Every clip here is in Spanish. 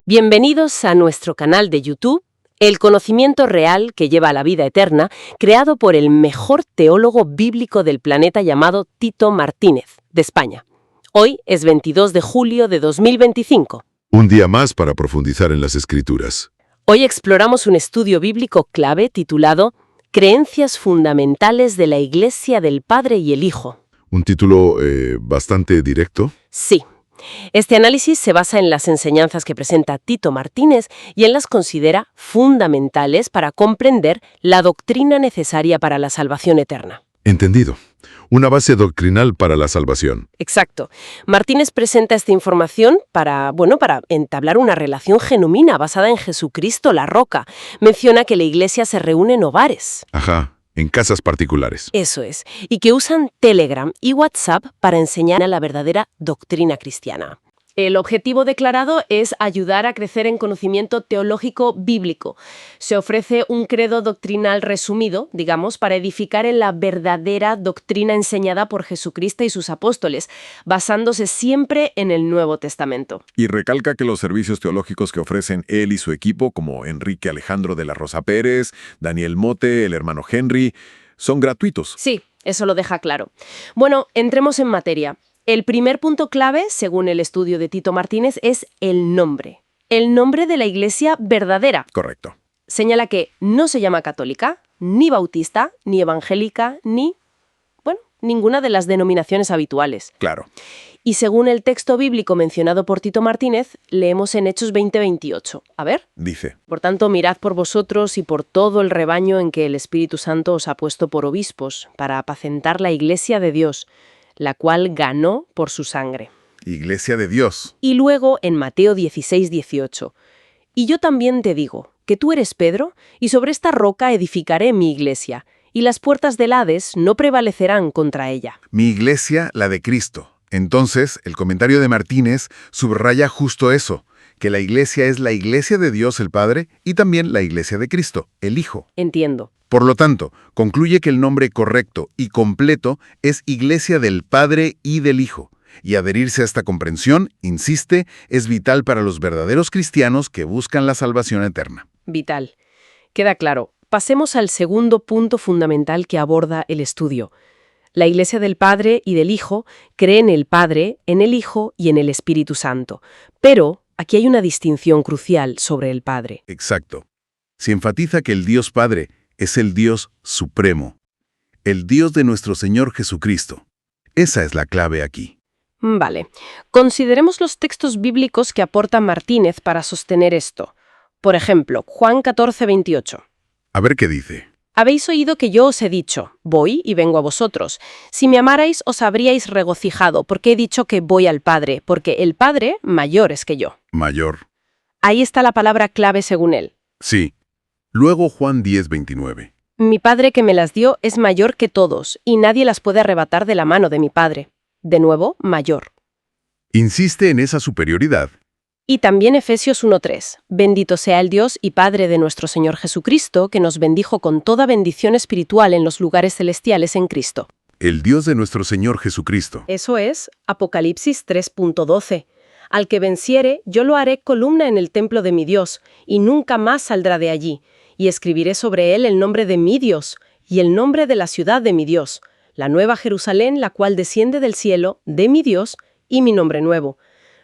Bienvenidos a nuestro canal de YouTube, El conocimiento real que lleva a la vida eterna, creado por el mejor teólogo bíblico del planeta llamado Tito Martínez, de España. Hoy es 22 de julio de 2025. Un día más para profundizar en las Escrituras. Hoy exploramos un estudio bíblico clave titulado Creencias fundamentales de la Iglesia del Padre y el Hijo. Un título bastante directo. Sí. Este análisis se basa en las enseñanzas que presenta Tito Martínez y él las considera fundamentales para comprender la doctrina necesaria para la salvación eterna. Entendido. Una base doctrinal para la salvación. Exacto. Martínez presenta esta información para entablar una relación genuina basada en Jesucristo, la roca. Menciona que la iglesia se reúne en hogares. Ajá, en casas particulares. Eso es. Y que usan Telegram y WhatsApp para enseñar la verdadera doctrina cristiana. El objetivo declarado es ayudar a crecer en conocimiento teológico bíblico. Se ofrece un credo doctrinal resumido, digamos, para edificar en la verdadera doctrina enseñada por Jesucristo y sus apóstoles, basándose siempre en el Nuevo Testamento. Y recalca que los servicios teológicos que ofrecen él y su equipo, como Enrique Alejandro de la Rosa Pérez, Daniel Mote, el hermano Henry, son gratuitos. Sí, eso lo deja claro. Bueno, entremos en materia. El primer punto clave, según el estudio de Tito Martínez, es el nombre. El nombre de la iglesia verdadera. Correcto. Señala que no se llama católica, ni bautista, ni evangélica, ni, ninguna de las denominaciones habituales. Claro. Y según el texto bíblico mencionado por Tito Martínez, leemos en Hechos 20:28. A ver. Dice: Por tanto, mirad por vosotros y por todo el rebaño en que el Espíritu Santo os ha puesto por obispos, para apacentar la iglesia de Dios, la cual ganó por su sangre. Iglesia de Dios. Y luego en Mateo 16:18. Y yo también te digo, que tú eres Pedro, y sobre esta roca edificaré mi iglesia, y las puertas del Hades no prevalecerán contra ella. Mi iglesia, la de Cristo. Entonces, el comentario de Martínez subraya justo eso, que la iglesia es la iglesia de Dios el Padre y también la iglesia de Cristo, el Hijo. Entiendo. Por lo tanto, concluye que el nombre correcto y completo es Iglesia del Padre y del Hijo. Y adherirse a esta comprensión, insiste, es vital para los verdaderos cristianos que buscan la salvación eterna. Vital. Queda claro. Pasemos al segundo punto fundamental que aborda el estudio. La Iglesia del Padre y del Hijo cree en el Padre, en el Hijo y en el Espíritu Santo. Pero aquí hay una distinción crucial sobre el Padre. Exacto. Se enfatiza que el Dios Padre es el Dios supremo, el Dios de nuestro Señor Jesucristo. Esa es la clave aquí. Vale. Consideremos los textos bíblicos que aporta Martínez para sostener esto. Por ejemplo, Juan 14:28. A ver qué dice. Habéis oído que yo os he dicho, voy y vengo a vosotros. Si me amarais, os habríais regocijado, porque he dicho que voy al Padre, porque el Padre mayor es que yo. Mayor. Ahí está la palabra clave según él. Sí. Luego Juan 10:29. Mi Padre que me las dio es mayor que todos, y nadie las puede arrebatar de la mano de mi Padre. De nuevo, mayor. Insiste en esa superioridad. Y también Efesios 1:3. Bendito sea el Dios y Padre de nuestro Señor Jesucristo, que nos bendijo con toda bendición espiritual en los lugares celestiales en Cristo. El Dios de nuestro Señor Jesucristo. Eso es Apocalipsis 3:12. Al que venciere, yo lo haré columna en el templo de mi Dios, y nunca más saldrá de allí. Y escribiré sobre él el nombre de mi Dios, y el nombre de la ciudad de mi Dios, la nueva Jerusalén, la cual desciende del cielo, de mi Dios, y mi nombre nuevo.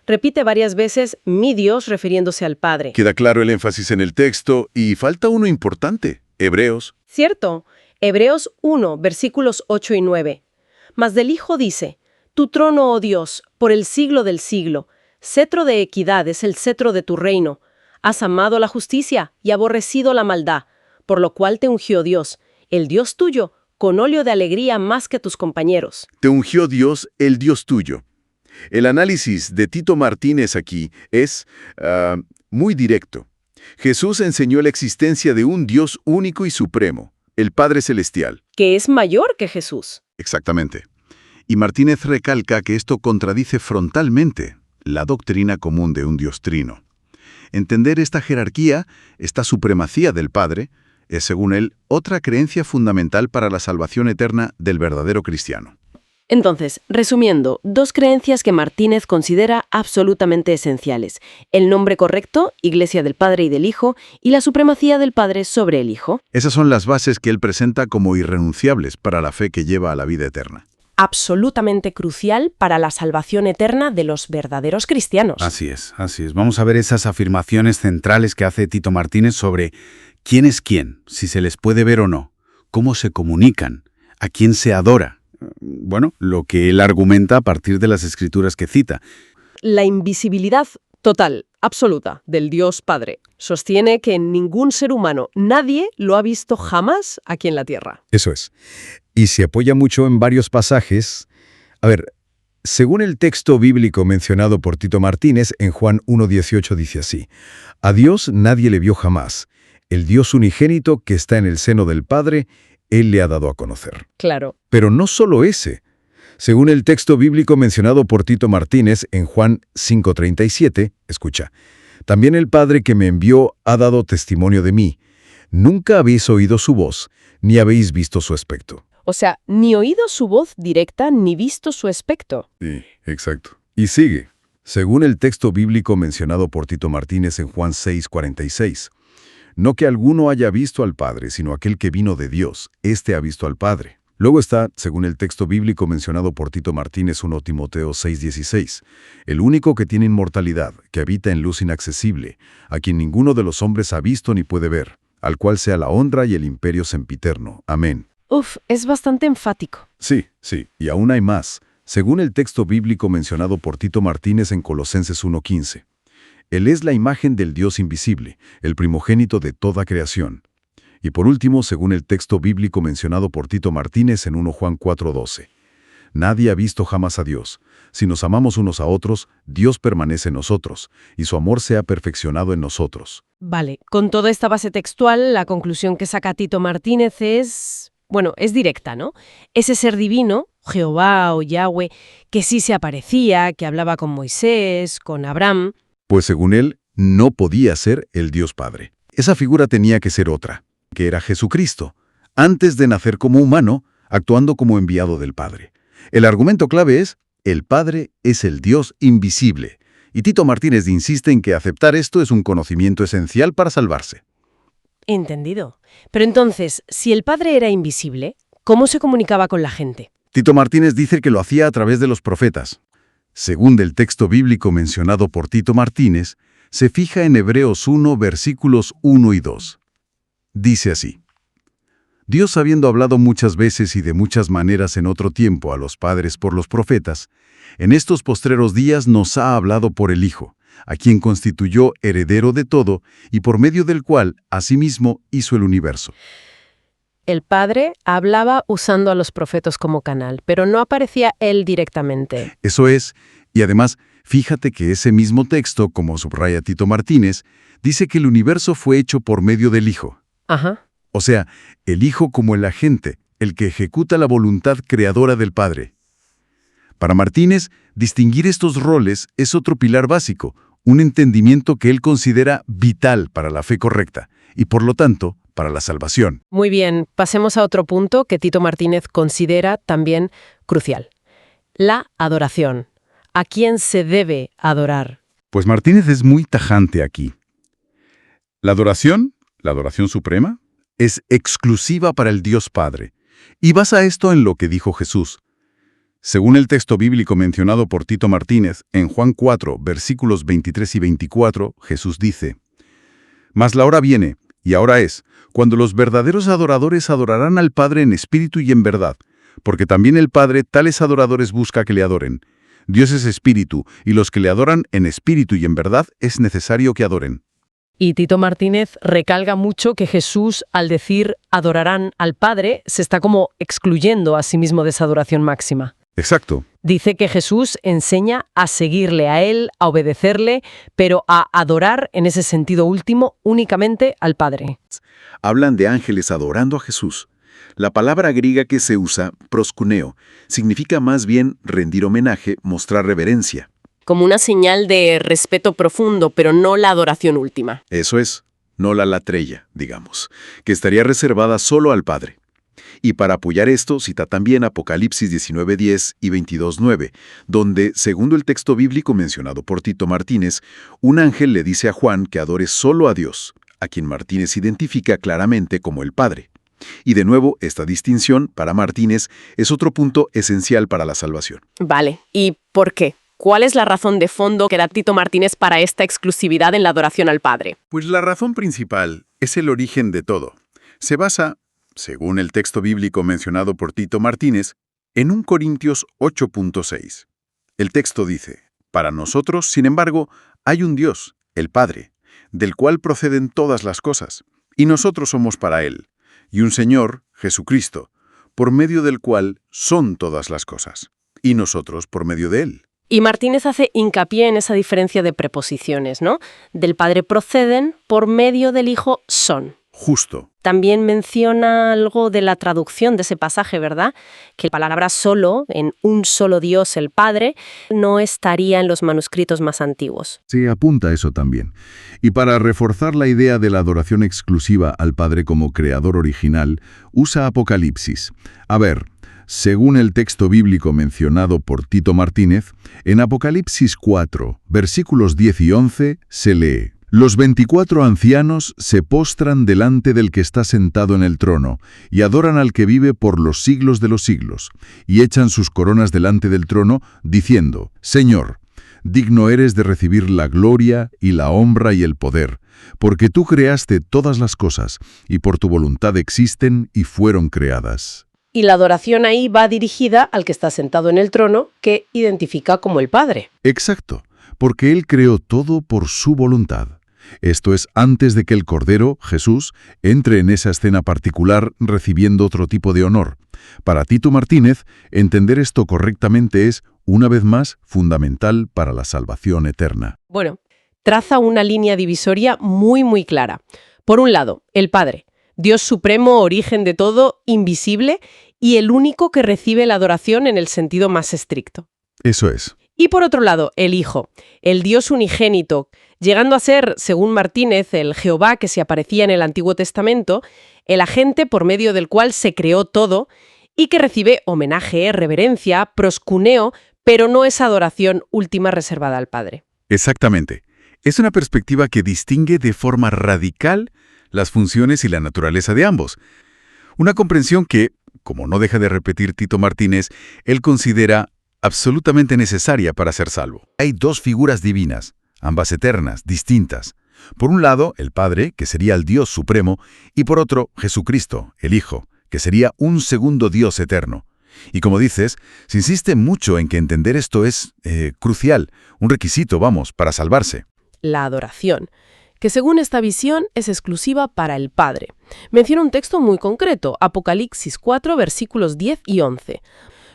Repite varias veces mi Dios refiriéndose al Padre. Queda claro el énfasis en el texto, y falta uno importante, Hebreos. Cierto. Hebreos 1, versículos 8 y 9. Mas del Hijo dice, tu trono, oh Dios, por el siglo del siglo, cetro de equidad es el cetro de tu reino. Has amado la justicia y aborrecido la maldad, por lo cual te ungió Dios, el Dios tuyo, con óleo de alegría más que tus compañeros. Te ungió Dios, el Dios tuyo. El análisis de Tito Martínez aquí es muy directo. Jesús enseñó la existencia de un Dios único y supremo, el Padre Celestial. Que es mayor que Jesús. Exactamente. Y Martínez recalca que esto contradice frontalmente la doctrina común de un Dios trino. Entender esta jerarquía, esta supremacía del Padre, es, según él, otra creencia fundamental para la salvación eterna del verdadero cristiano. Entonces, resumiendo, dos creencias que Martínez considera absolutamente esenciales: el nombre correcto, Iglesia del Padre y del Hijo, y la supremacía del Padre sobre el Hijo. Esas son las bases que él presenta como irrenunciables para la fe que lleva a la vida eterna. Absolutamente crucial para la salvación eterna de los verdaderos cristianos. Así es, así es. Vamos a ver esas afirmaciones centrales que hace Tito Martínez sobre quién es quién, si se les puede ver o no, cómo se comunican, a quién se adora. Bueno, lo que él argumenta a partir de las escrituras que cita. La invisibilidad total, absoluta, del Dios Padre sostiene que ningún ser humano, nadie, lo ha visto jamás aquí en la tierra. Eso es. Y se apoya mucho en varios pasajes. A ver, según el texto bíblico mencionado por Tito Martínez, en Juan 1:18 dice así: a Dios nadie le vio jamás. El Dios unigénito que está en el seno del Padre, Él le ha dado a conocer. Claro. Pero no solo ese. Según el texto bíblico mencionado por Tito Martínez en Juan 5:37, escucha: también el Padre que me envió ha dado testimonio de mí. Nunca habéis oído su voz, ni habéis visto su aspecto. O sea, ni oído su voz directa, ni visto su aspecto. Sí, exacto. Y sigue. Según el texto bíblico mencionado por Tito Martínez en Juan 6:46, no que alguno haya visto al Padre, sino aquel que vino de Dios, éste ha visto al Padre. Luego está, según el texto bíblico mencionado por Tito Martínez 1 Timoteo 6:16, el único que tiene inmortalidad, que habita en luz inaccesible, a quien ninguno de los hombres ha visto ni puede ver, al cual sea la honra y el imperio sempiterno. Amén. Uf, es bastante enfático. Sí, y aún hay más. Según el texto bíblico mencionado por Tito Martínez en Colosenses 1:15, Él es la imagen del Dios invisible, el primogénito de toda creación. Y por último, según el texto bíblico mencionado por Tito Martínez en 1 Juan 4:12, nadie ha visto jamás a Dios. Si nos amamos unos a otros, Dios permanece en nosotros, y su amor se ha perfeccionado en nosotros. Vale, con toda esta base textual, la conclusión que saca Tito Martínez es directa, ¿no? Ese ser divino, Jehová o Yahweh, que sí se aparecía, que hablaba con Moisés, con Abraham. Pues según él, no podía ser el Dios Padre. Esa figura tenía que ser otra, que era Jesucristo, antes de nacer como humano, actuando como enviado del Padre. El argumento clave es: el Padre es el Dios invisible. Y Tito Martínez insiste en que aceptar esto es un conocimiento esencial para salvarse. Entendido. Pero entonces, si el Padre era invisible, ¿cómo se comunicaba con la gente? Tito Martínez dice que lo hacía a través de los profetas. Según el texto bíblico mencionado por Tito Martínez, se fija en Hebreos 1, versículos 1 y 2. Dice así: Dios, habiendo hablado muchas veces y de muchas maneras en otro tiempo a los padres por los profetas, en estos postreros días nos ha hablado por el Hijo, a quien constituyó heredero de todo y por medio del cual, asimismo, hizo el universo. El Padre hablaba usando a los profetas como canal, pero no aparecía él directamente. Eso es, y además, fíjate que ese mismo texto, como subraya Tito Martínez, dice que el universo fue hecho por medio del Hijo. Ajá. O sea, el Hijo como el agente, el que ejecuta la voluntad creadora del Padre. Para Martínez, distinguir estos roles es otro pilar básico, un entendimiento que él considera vital para la fe correcta y, por lo tanto, para la salvación. Muy bien, pasemos a otro punto que Tito Martínez considera también crucial: la adoración. ¿A quién se debe adorar? Pues Martínez es muy tajante aquí. La adoración suprema, es exclusiva para el Dios Padre, y basa esto en lo que dijo Jesús. Según el texto bíblico mencionado por Tito Martínez, en Juan 4, versículos 23 y 24, Jesús dice: Mas la hora viene, y ahora es, cuando los verdaderos adoradores adorarán al Padre en espíritu y en verdad, porque también el Padre tales adoradores busca que le adoren. Dios es espíritu, y los que le adoran en espíritu y en verdad es necesario que adoren. Y Tito Martínez recalca mucho que Jesús, al decir adorarán al Padre, se está como excluyendo a sí mismo de esa adoración máxima. Exacto. Dice que Jesús enseña a seguirle a Él, a obedecerle, pero a adorar en ese sentido último únicamente al Padre. Hablan de ángeles adorando a Jesús, La palabra griega que se usa, proskuneo, significa más bien rendir homenaje, mostrar reverencia. Como una señal de respeto profundo, pero no la adoración última. Eso es, no la latreia, digamos, que estaría reservada solo al Padre. Y para apoyar esto, cita también Apocalipsis 19:10 y 22:9, donde, segundo el texto bíblico mencionado por Tito Martínez, un ángel le dice a Juan que adore solo a Dios, a quien Martínez identifica claramente como el Padre. Y de nuevo, esta distinción, para Martínez, es otro punto esencial para la salvación. Vale, ¿y por qué? ¿Cuál es la razón de fondo que da Tito Martínez para esta exclusividad en la adoración al Padre? Pues la razón principal es el origen de todo. Se basa, según el texto bíblico mencionado por Tito Martínez, en 1 Corintios 8:6. El texto dice, «Para nosotros, sin embargo, hay un Dios, el Padre, del cual proceden todas las cosas, y nosotros somos para Él, y un Señor, Jesucristo, por medio del cual son todas las cosas, y nosotros por medio de Él». Y Martínez hace hincapié en esa diferencia de preposiciones, ¿no? Del Padre proceden, por medio del Hijo son. Justo. También menciona algo de la traducción de ese pasaje, ¿verdad? Que la palabra solo, en un solo Dios, el Padre, no estaría en los manuscritos más antiguos. Se apunta eso también. Y para reforzar la idea de la adoración exclusiva al Padre como creador original, usa Apocalipsis. A ver, según el texto bíblico mencionado por Tito Martínez, en Apocalipsis 4, versículos 10 y 11, se lee: «Los 24 ancianos se postran delante del que está sentado en el trono, y adoran al que vive por los siglos de los siglos, y echan sus coronas delante del trono, diciendo: Señor, digno eres de recibir la gloria y la honra y el poder, porque tú creaste todas las cosas, y por tu voluntad existen y fueron creadas». Y la adoración ahí va dirigida al que está sentado en el trono, que identifica como el Padre. Exacto, porque Él creó todo por su voluntad. Esto es antes de que el Cordero, Jesús, entre en esa escena particular recibiendo otro tipo de honor. Para Tito Martínez, entender esto correctamente es, una vez más, fundamental para la salvación eterna. Bueno, traza una línea divisoria muy clara. Por un lado, el Padre, Dios supremo, origen de todo, invisible, y el único que recibe la adoración en el sentido más estricto. Eso es. Y por otro lado, el Hijo, el Dios unigénito, llegando a ser, según Martínez, el Jehová que se aparecía en el Antiguo Testamento, el agente por medio del cual se creó todo y que recibe homenaje, reverencia, proskuneo, pero no esa adoración última reservada al Padre. Exactamente. Es una perspectiva que distingue de forma radical las funciones y la naturaleza de ambos. Una comprensión que, como no deja de repetir Tito Martínez, él considera absolutamente necesaria para ser salvo. Hay dos figuras divinas, ambas eternas, distintas. Por un lado, el Padre, que sería el Dios supremo, y por otro, Jesucristo, el Hijo, que sería un segundo Dios eterno. Y como dices, se insiste mucho en que entender esto es crucial, un requisito, para salvarse. La adoración, que según esta visión es exclusiva para el Padre. Menciona un texto muy concreto, Apocalipsis 4, versículos 10 y 11.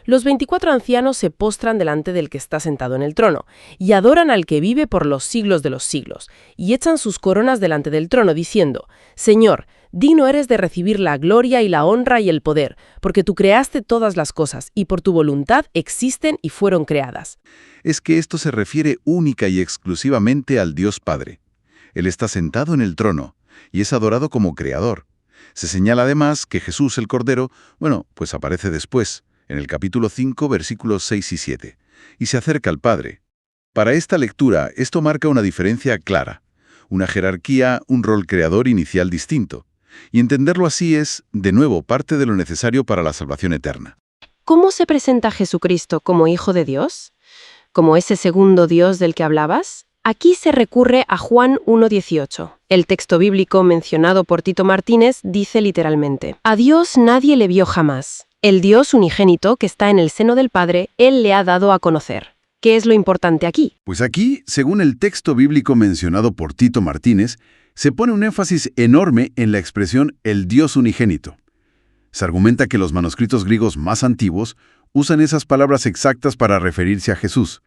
Los 24 ancianos se postran delante del que está sentado en el trono, y adoran al que vive por los siglos de los siglos, y echan sus coronas delante del trono, diciendo: Señor, digno eres de recibir la gloria y la honra y el poder, porque tú creaste todas las cosas, y por tu voluntad existen y fueron creadas. Es que esto se refiere única y exclusivamente al Dios Padre. Él está sentado en el trono, y es adorado como creador. Se señala además que Jesús el Cordero, pues aparece después, en el capítulo 5, versículos 6 y 7, y se acerca al Padre. Para esta lectura, esto marca una diferencia clara, una jerarquía, un rol creador inicial distinto, y entenderlo así es, de nuevo, parte de lo necesario para la salvación eterna. ¿Cómo se presenta Jesucristo como Hijo de Dios? ¿Como ese segundo Dios del que hablabas? Aquí se recurre a Juan 1:18. El texto bíblico mencionado por Tito Martínez dice literalmente: A Dios nadie le vio jamás. El Dios unigénito que está en el seno del Padre, Él le ha dado a conocer. ¿Qué es lo importante aquí? Pues aquí, según el texto bíblico mencionado por Tito Martínez, se pone un énfasis enorme en la expresión el Dios unigénito. Se argumenta que los manuscritos griegos más antiguos usan esas palabras exactas para referirse a Jesús.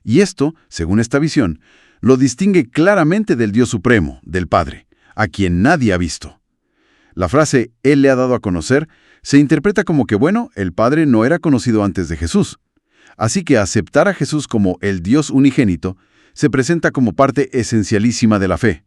Y esto, según esta visión, lo distingue claramente del Dios supremo, del Padre, a quien nadie ha visto. La frase «Él le ha dado a conocer» se interpreta como que, bueno, el Padre no era conocido antes de Jesús. Así que aceptar a Jesús como el Dios unigénito se presenta como parte esencialísima de la fe,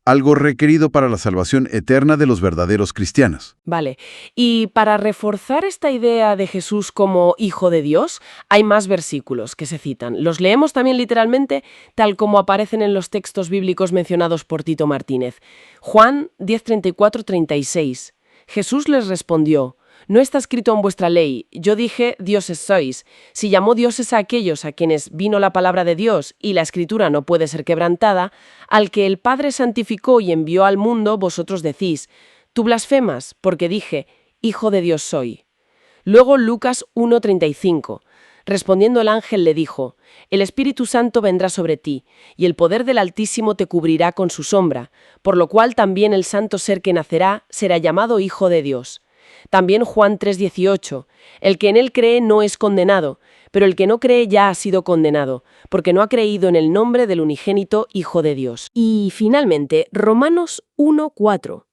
algo requerido para la salvación eterna de los verdaderos cristianos. Vale. Y para reforzar esta idea de Jesús como Hijo de Dios, hay más versículos que se citan. Los leemos también literalmente, tal como aparecen en los textos bíblicos mencionados por Tito Martínez. Juan 10:34-36. Jesús les respondió: «No está escrito en vuestra ley, yo dije, dioses sois. Si llamó dioses a aquellos a quienes vino la palabra de Dios y la escritura no puede ser quebrantada, al que el Padre santificó y envió al mundo, vosotros decís, tú blasfemas, porque dije, Hijo de Dios soy». Luego Lucas 1:35. Respondiendo el ángel le dijo: «El Espíritu Santo vendrá sobre ti, y el poder del Altísimo te cubrirá con su sombra, por lo cual también el santo ser que nacerá será llamado Hijo de Dios». También Juan 3:18. El que en él cree no es condenado, pero el que no cree ya ha sido condenado, porque no ha creído en el nombre del unigénito Hijo de Dios. Y finalmente, Romanos 1:4,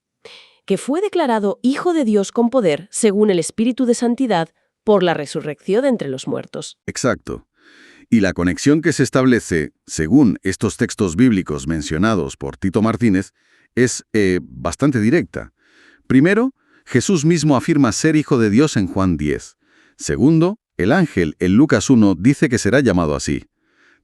que fue declarado Hijo de Dios con poder, según el Espíritu de Santidad, por la resurrección de entre los muertos. Exacto. Y la conexión que se establece, según estos textos bíblicos mencionados por Tito Martínez, es bastante directa. Primero, Jesús mismo afirma ser Hijo de Dios en Juan 10. Segundo, el ángel en Lucas 1 dice que será llamado así.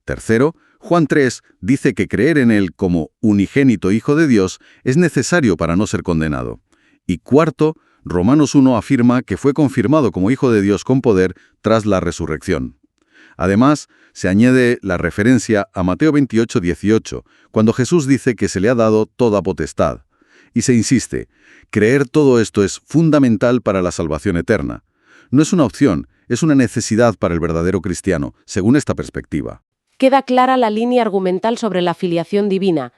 Tercero, Juan 3 dice que creer en él como unigénito Hijo de Dios es necesario para no ser condenado. Y cuarto, Romanos 1 afirma que fue confirmado como Hijo de Dios con poder tras la resurrección. Además, se añade la referencia a Mateo 28:18, cuando Jesús dice que se le ha dado toda potestad. Y se insiste, creer todo esto es fundamental para la salvación eterna. No es una opción, es una necesidad para el verdadero cristiano, según esta perspectiva. Queda clara la línea argumental sobre la filiación divina,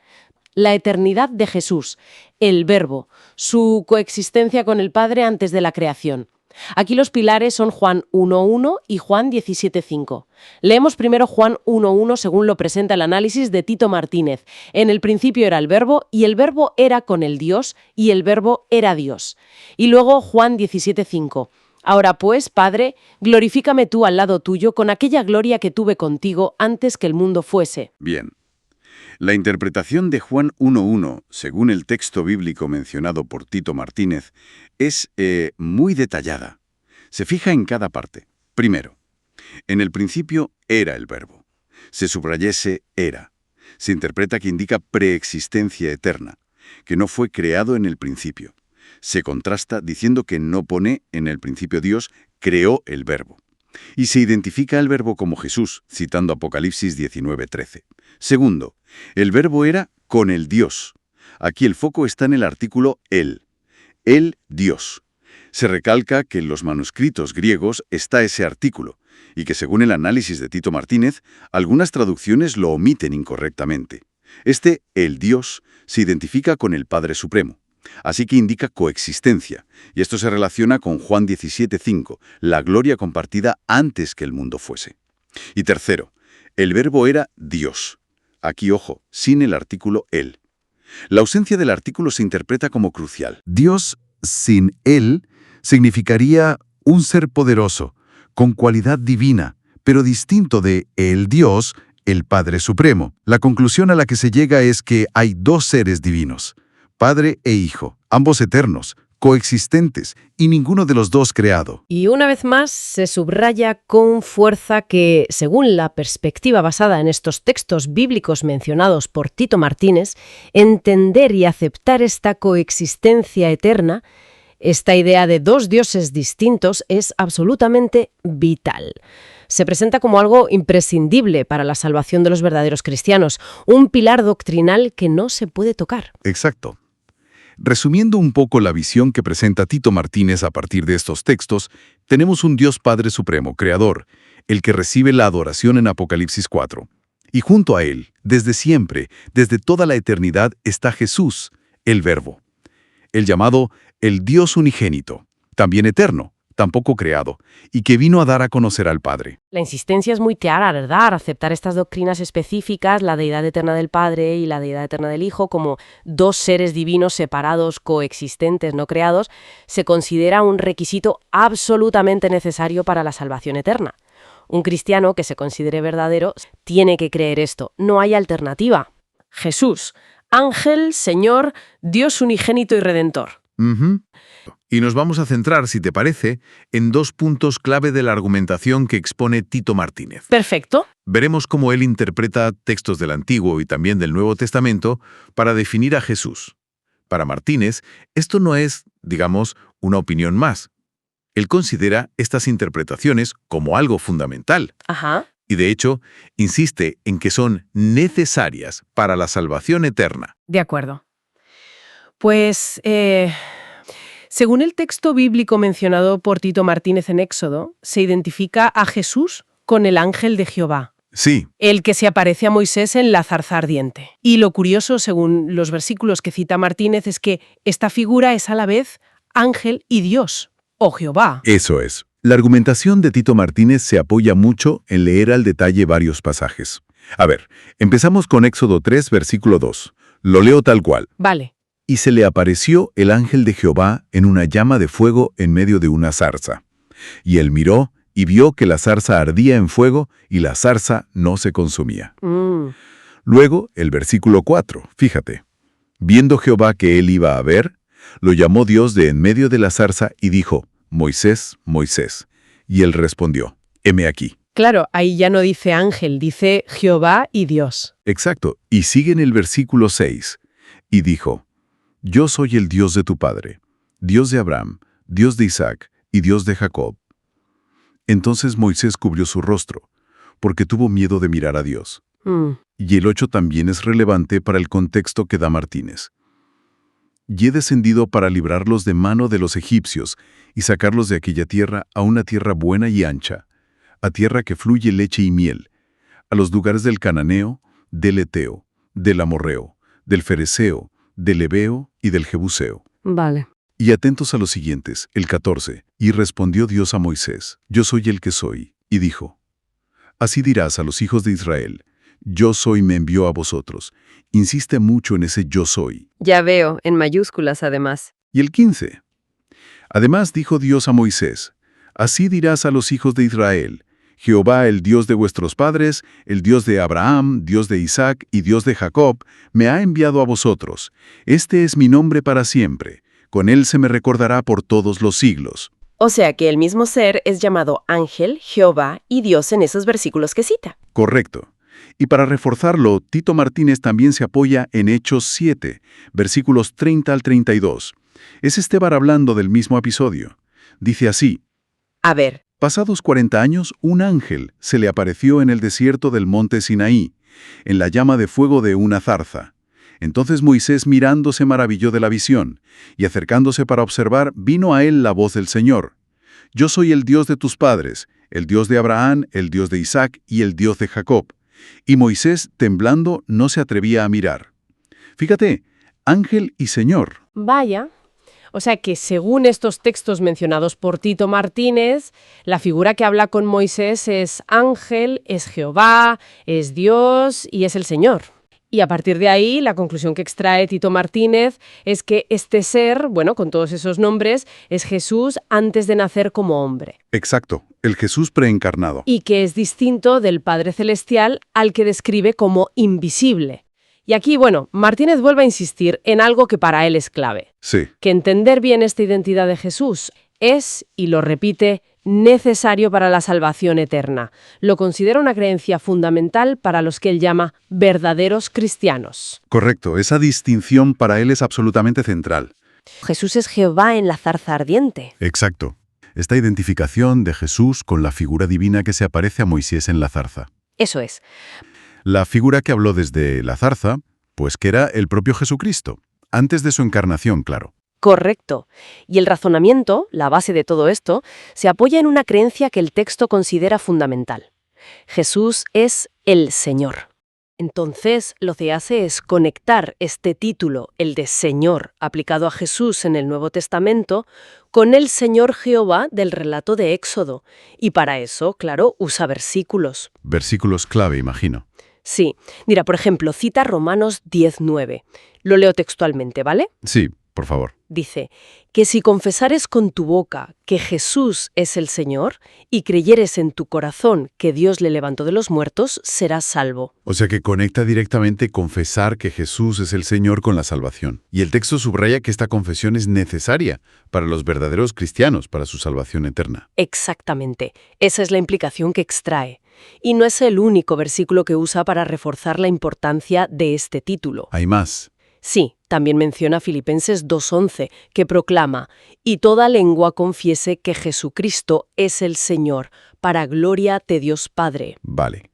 la eternidad de Jesús, el Verbo, su coexistencia con el Padre antes de la creación. Aquí los pilares son Juan 1:1 y Juan 17:5. Leemos primero Juan 1:1 según lo presenta el análisis de Tito Martínez. En el principio era el Verbo, y el Verbo era con el Dios, y el Verbo era Dios. Y luego Juan 17:5. Ahora pues, Padre, glorifícame tú al lado tuyo con aquella gloria que tuve contigo antes que el mundo fuese. Bien. La interpretación de Juan 1:1, según el texto bíblico mencionado por Tito Martínez, es muy detallada. Se fija en cada parte. Primero, en el principio era el Verbo. Se subraya ese era. Se interpreta que indica preexistencia eterna, que no fue creado en el principio. Se contrasta diciendo que no pone en el principio Dios creó el Verbo. Y se identifica al Verbo como Jesús, citando Apocalipsis 19:13. Segundo, el Verbo era con el Dios. Aquí el foco está en el artículo el Dios. Se recalca que en los manuscritos griegos está ese artículo, y que según el análisis de Tito Martínez, algunas traducciones lo omiten incorrectamente. El Dios se identifica con el Padre Supremo. Así que indica coexistencia, y esto se relaciona con Juan 17:5, la gloria compartida antes que el mundo fuese. Y tercero, el Verbo era Dios. Aquí, ojo, sin el artículo él. La ausencia del artículo se interpreta como crucial. Dios sin él significaría un ser poderoso, con cualidad divina, pero distinto de el Dios, el Padre Supremo. La conclusión a la que se llega es que hay dos seres divinos, Padre e Hijo, ambos eternos, coexistentes, y ninguno de los dos creado. Y una vez más se subraya con fuerza que, según la perspectiva basada en estos textos bíblicos mencionados por Tito Martínez, entender y aceptar esta coexistencia eterna, esta idea de dos dioses distintos, es absolutamente vital. Se presenta como algo imprescindible para la salvación de los verdaderos cristianos, un pilar doctrinal que no se puede tocar. Exacto. Resumiendo un poco la visión que presenta Tito Martínez a partir de estos textos, tenemos un Dios Padre Supremo, Creador, el que recibe la adoración en Apocalipsis 4. Y junto a él, desde siempre, desde toda la eternidad, está Jesús, el Verbo, el llamado el Dios unigénito, también eterno, tampoco creado, y que vino a dar a conocer al Padre. La insistencia es muy clara, ¿verdad? Aceptar estas doctrinas específicas, la deidad eterna del Padre y la deidad eterna del Hijo, como dos seres divinos separados, coexistentes, no creados, se considera un requisito absolutamente necesario para la salvación eterna. Un cristiano que se considere verdadero tiene que creer esto. No hay alternativa. Jesús, ángel, Señor, Dios unigénito y redentor. Ujú. Y nos vamos a centrar, si te parece, en dos puntos clave de la argumentación que expone Tito Martínez. Perfecto. Veremos cómo él interpreta textos del Antiguo y también del Nuevo Testamento para definir a Jesús. Para Martínez, esto no es, digamos, una opinión más. Él considera estas interpretaciones como algo fundamental. Ajá. Y de hecho, insiste en que son necesarias para la salvación eterna. De acuerdo. Pues, según el texto bíblico mencionado por Tito Martínez en Éxodo, se identifica a Jesús con el ángel de Jehová, Sí, el que se aparece a Moisés en la zarza ardiente. Y lo curioso, según los versículos que cita Martínez, es que esta figura es a la vez ángel y Dios, o Jehová. Eso es. La argumentación de Tito Martínez se apoya mucho en leer al detalle varios pasajes. A ver, empezamos con Éxodo 3, versículo 2. Lo leo tal cual. Vale. Y se le apareció el ángel de Jehová en una llama de fuego en medio de una zarza. Y él miró y vio que la zarza ardía en fuego y la zarza no se consumía. Luego, el versículo 4, fíjate. Viendo Jehová que él iba a ver, lo llamó Dios de en medio de la zarza y dijo, Moisés, Moisés. Y él respondió, heme aquí. Claro, ahí ya no dice ángel, dice Jehová y Dios. Exacto. Y sigue en el versículo 6. Y dijo, yo soy el Dios de tu padre, Dios de Abraham, Dios de Isaac y Dios de Jacob. Entonces Moisés cubrió su rostro, porque tuvo miedo de mirar a Dios. Y el 8 también es relevante para el contexto que da Martínez. Y he descendido para librarlos de mano de los egipcios y sacarlos de aquella tierra a una tierra buena y ancha, a tierra que fluye leche y miel, a los lugares del cananeo, del eteo, del amorreo, del fereceo, del heveo y del jebuseo. Vale. Y atentos a los siguientes, el 14. Y respondió Dios a Moisés, yo soy el que soy. Y dijo, así dirás a los hijos de Israel, yo soy me envió a vosotros. Insiste mucho en ese yo soy. Ya veo, en mayúsculas además. Y el 15. Además dijo Dios a Moisés, así dirás a los hijos de Israel, Jehová, el Dios de vuestros padres, el Dios de Abraham, Dios de Isaac y Dios de Jacob, me ha enviado a vosotros. Este es mi nombre para siempre. Con él se me recordará por todos los siglos. O sea que el mismo ser es llamado ángel, Jehová y Dios en esos versículos que cita. Correcto. Y para reforzarlo, Tito Martínez también se apoya en Hechos 7, versículos 30 al 32. Es Esteban hablando del mismo episodio. Dice así, A ver. pasados 40 años, un ángel se le apareció en el desierto del monte Sinaí, en la llama de fuego de una zarza. Entonces Moisés mirando se maravilló de la visión, y acercándose para observar, vino a él la voz del Señor. Yo soy el Dios de tus padres, el Dios de Abraham, el Dios de Isaac y el Dios de Jacob. Y Moisés, temblando, no se atrevía a mirar. Fíjate, ángel y Señor. Vaya. O sea que según estos textos mencionados por Tito Martínez, la figura que habla con Moisés es ángel, es Jehová, es Dios y es el Señor. Y a partir de ahí, la conclusión que extrae Tito Martínez es que este ser, bueno, con todos esos nombres, es Jesús antes de nacer como hombre. Exacto, el Jesús preencarnado. Y que es distinto del Padre Celestial al que describe como invisible. Y aquí, bueno, Martínez vuelve a insistir en algo que para él es clave. Sí, Que entender bien esta identidad de Jesús es, y lo repite, necesario para la salvación eterna. Lo considera una creencia fundamental para los que él llama verdaderos cristianos. correcto, esa distinción para él es absolutamente central. Jesús es Jehová en la zarza ardiente. Exacto. Esta identificación de Jesús con la figura divina que se aparece a Moisés en la zarza. Eso es. La figura que habló desde la zarza, pues que era el propio Jesucristo, antes de su encarnación, claro. Correcto. Y el razonamiento, la base de todo esto, se apoya en una creencia que el texto considera fundamental. Jesús es el Señor. Entonces, lo que hace es conectar este título, el de Señor, aplicado a Jesús en el Nuevo Testamento, con el Señor Jehová del relato de Éxodo. Y para eso, claro, usa versículos. Versículos clave, imagino. Sí. Mira, por ejemplo, cita Romanos 10:9. Lo leo textualmente, ¿vale? Sí, por favor. Dice, que si confesares con tu boca que Jesús es el Señor y creyeres en tu corazón que Dios le levantó de los muertos, serás salvo. O sea que conecta directamente confesar que Jesús es el Señor con la salvación. Y el texto subraya que esta confesión es necesaria para los verdaderos cristianos, para su salvación eterna. Exactamente. Esa es la implicación que extrae. Y no es el único versículo que usa para reforzar la importancia de este título. Hay más. Sí, también menciona Filipenses 2:11, que proclama, y toda lengua confiese que Jesucristo es el Señor, para gloria de Dios Padre. Vale.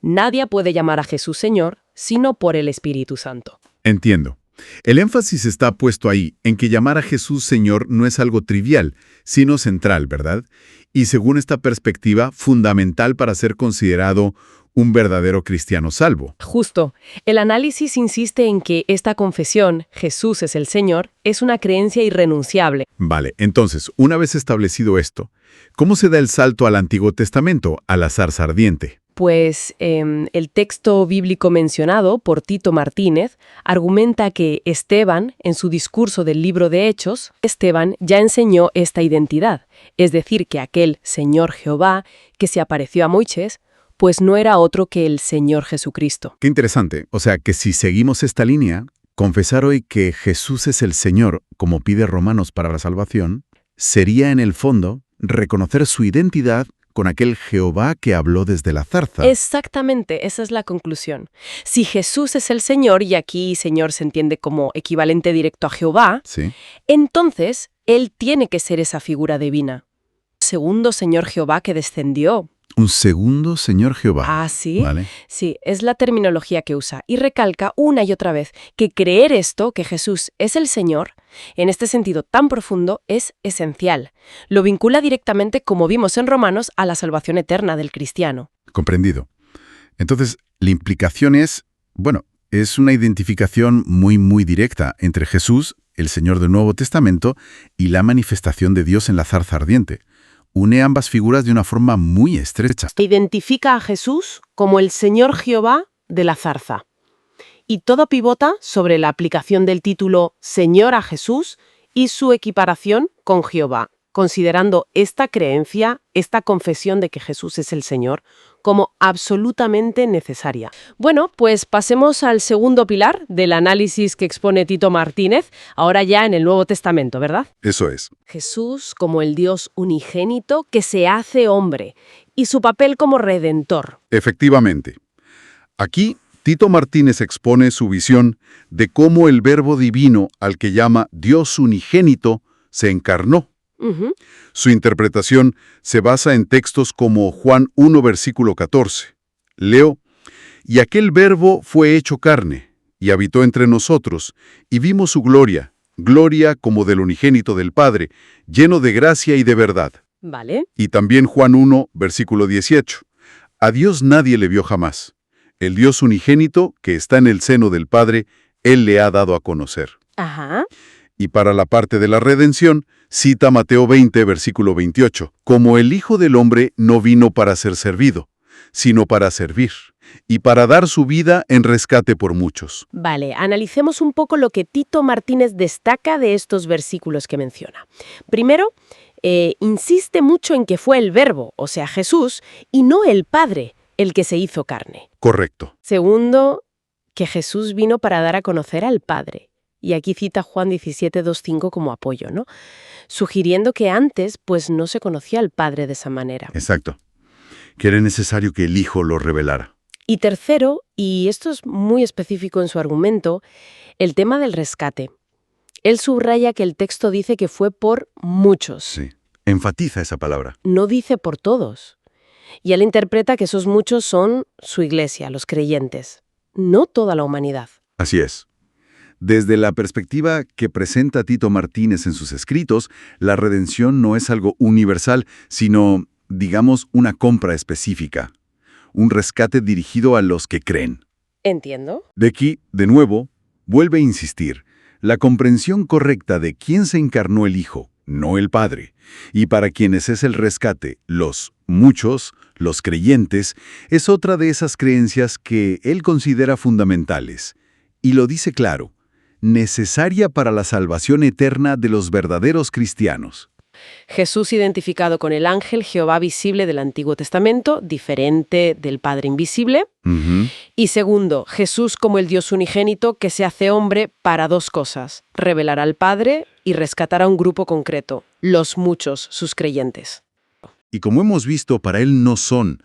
Nadie puede llamar a Jesús Señor, sino por el Espíritu Santo. Entiendo. El énfasis está puesto ahí en que llamar a Jesús Señor no es algo trivial, sino central, ¿verdad? Y según esta perspectiva, fundamental para ser considerado un verdadero cristiano salvo. Justo. El análisis insiste en que esta confesión, Jesús es el Señor, es una creencia irrenunciable. Vale, entonces, una vez establecido esto, ¿cómo se da el salto al Antiguo Testamento, a la zarza ardiente? Pues el texto bíblico mencionado por Tito Martínez argumenta que Esteban, en su discurso del libro de Hechos, Esteban ya enseñó esta identidad, es decir, que aquel Señor Jehová que se apareció a Moisés, pues no era otro que el Señor Jesucristo. Qué interesante. O sea, que si seguimos esta línea, confesar hoy que Jesús es el Señor, como pide Romanos para la salvación, sería en el fondo reconocer su identidad con aquel Jehová que habló desde la zarza. Exactamente, esa es la conclusión. Si Jesús es el Señor, y aquí Señor se entiende como equivalente directo a Jehová, Sí. entonces Él tiene que ser esa figura divina. Segundo Señor Jehová que descendió. Un segundo Señor Jehová. Ah, ¿sí? Vale. Sí, es la terminología que usa. Y recalca una y otra vez que creer esto, que Jesús es el Señor, en este sentido tan profundo, es esencial. Lo vincula directamente, como vimos en Romanos, a la salvación eterna del cristiano. Comprendido. Entonces, la implicación es, bueno, es una identificación muy directa entre Jesús, el Señor del Nuevo Testamento, y la manifestación de Dios en la zarza ardiente. Une ambas figuras de una forma muy estrecha. Identifica a Jesús como el Señor Jehová de la zarza. Y todo pivota sobre la aplicación del título Señor a Jesús y su equiparación con Jehová, considerando esta creencia, esta confesión de que Jesús es el Señor, como absolutamente necesaria. Bueno, pues pasemos al segundo pilar del análisis que expone Tito Martínez, ahora ya en el Nuevo Testamento, ¿verdad? Eso es. Jesús como el Dios unigénito que se hace hombre y su papel como redentor. Efectivamente. Aquí, Tito Martínez expone su visión de cómo el Verbo divino, al que llama Dios unigénito, se encarnó. Ujú. Su interpretación se basa en textos como Juan 1, versículo 14. Leo, «Y aquel Verbo fue hecho carne, y habitó entre nosotros, y vimos su gloria, gloria como del unigénito del Padre, lleno de gracia y de verdad». Vale. Y también Juan 1, versículo 18. «A Dios nadie le vio jamás. El Dios unigénito, que está en el seno del Padre, Él le ha dado a conocer». Ajá. Y para la parte de la redención, cita Mateo 20, versículo 28. «Como el Hijo del Hombre no vino para ser servido, sino para servir, y para dar su vida en rescate por muchos». Vale, analicemos un poco lo que Tito Martínez destaca de estos versículos que menciona. Primero, insiste mucho en que fue el Verbo, o sea, Jesús, y no el Padre, el que se hizo carne. Correcto. Segundo, que Jesús vino para dar a conocer al Padre. Y aquí cita Juan 17:2,5 como apoyo, ¿no? Sugiriendo que antes, pues, no se conocía al Padre de esa manera. Exacto. Que era necesario que el Hijo lo revelara. Y tercero, y esto es muy específico en su argumento, el tema del rescate. Él subraya que el texto dice que fue por muchos, Sí. Enfatiza esa palabra. no dice por todos. Y él interpreta que esos muchos son su iglesia, los creyentes, no toda la humanidad. Así es. Desde la perspectiva que presenta Tito Martínez en sus escritos, la redención no es algo universal, sino, digamos, una compra específica. Un rescate dirigido a los que creen. Entiendo. De aquí, de nuevo, vuelve a insistir, la comprensión correcta de quién se encarnó el Hijo, no el Padre. Y para quienes es el rescate, los muchos, los creyentes, es otra de esas creencias que él considera fundamentales. Y lo dice claro, necesaria para la salvación eterna de los verdaderos cristianos. Jesús identificado con el ángel Jehová visible del Antiguo Testamento, diferente del Padre invisible. Y segundo, Jesús como el Dios unigénito que se hace hombre para dos cosas: revelar al Padre y rescatar a un grupo concreto, los muchos, sus creyentes. Y como hemos visto, para él no son,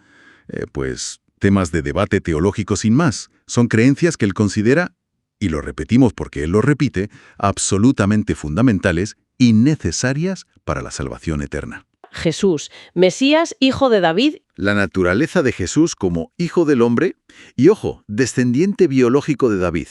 temas de debate teológico sin más. Son creencias que él considera, y lo repetimos porque él lo repite, absolutamente fundamentales y necesarias para la salvación eterna. Jesús, Mesías, hijo de David. La naturaleza de Jesús como hijo del hombre y, ojo, descendiente biológico de David.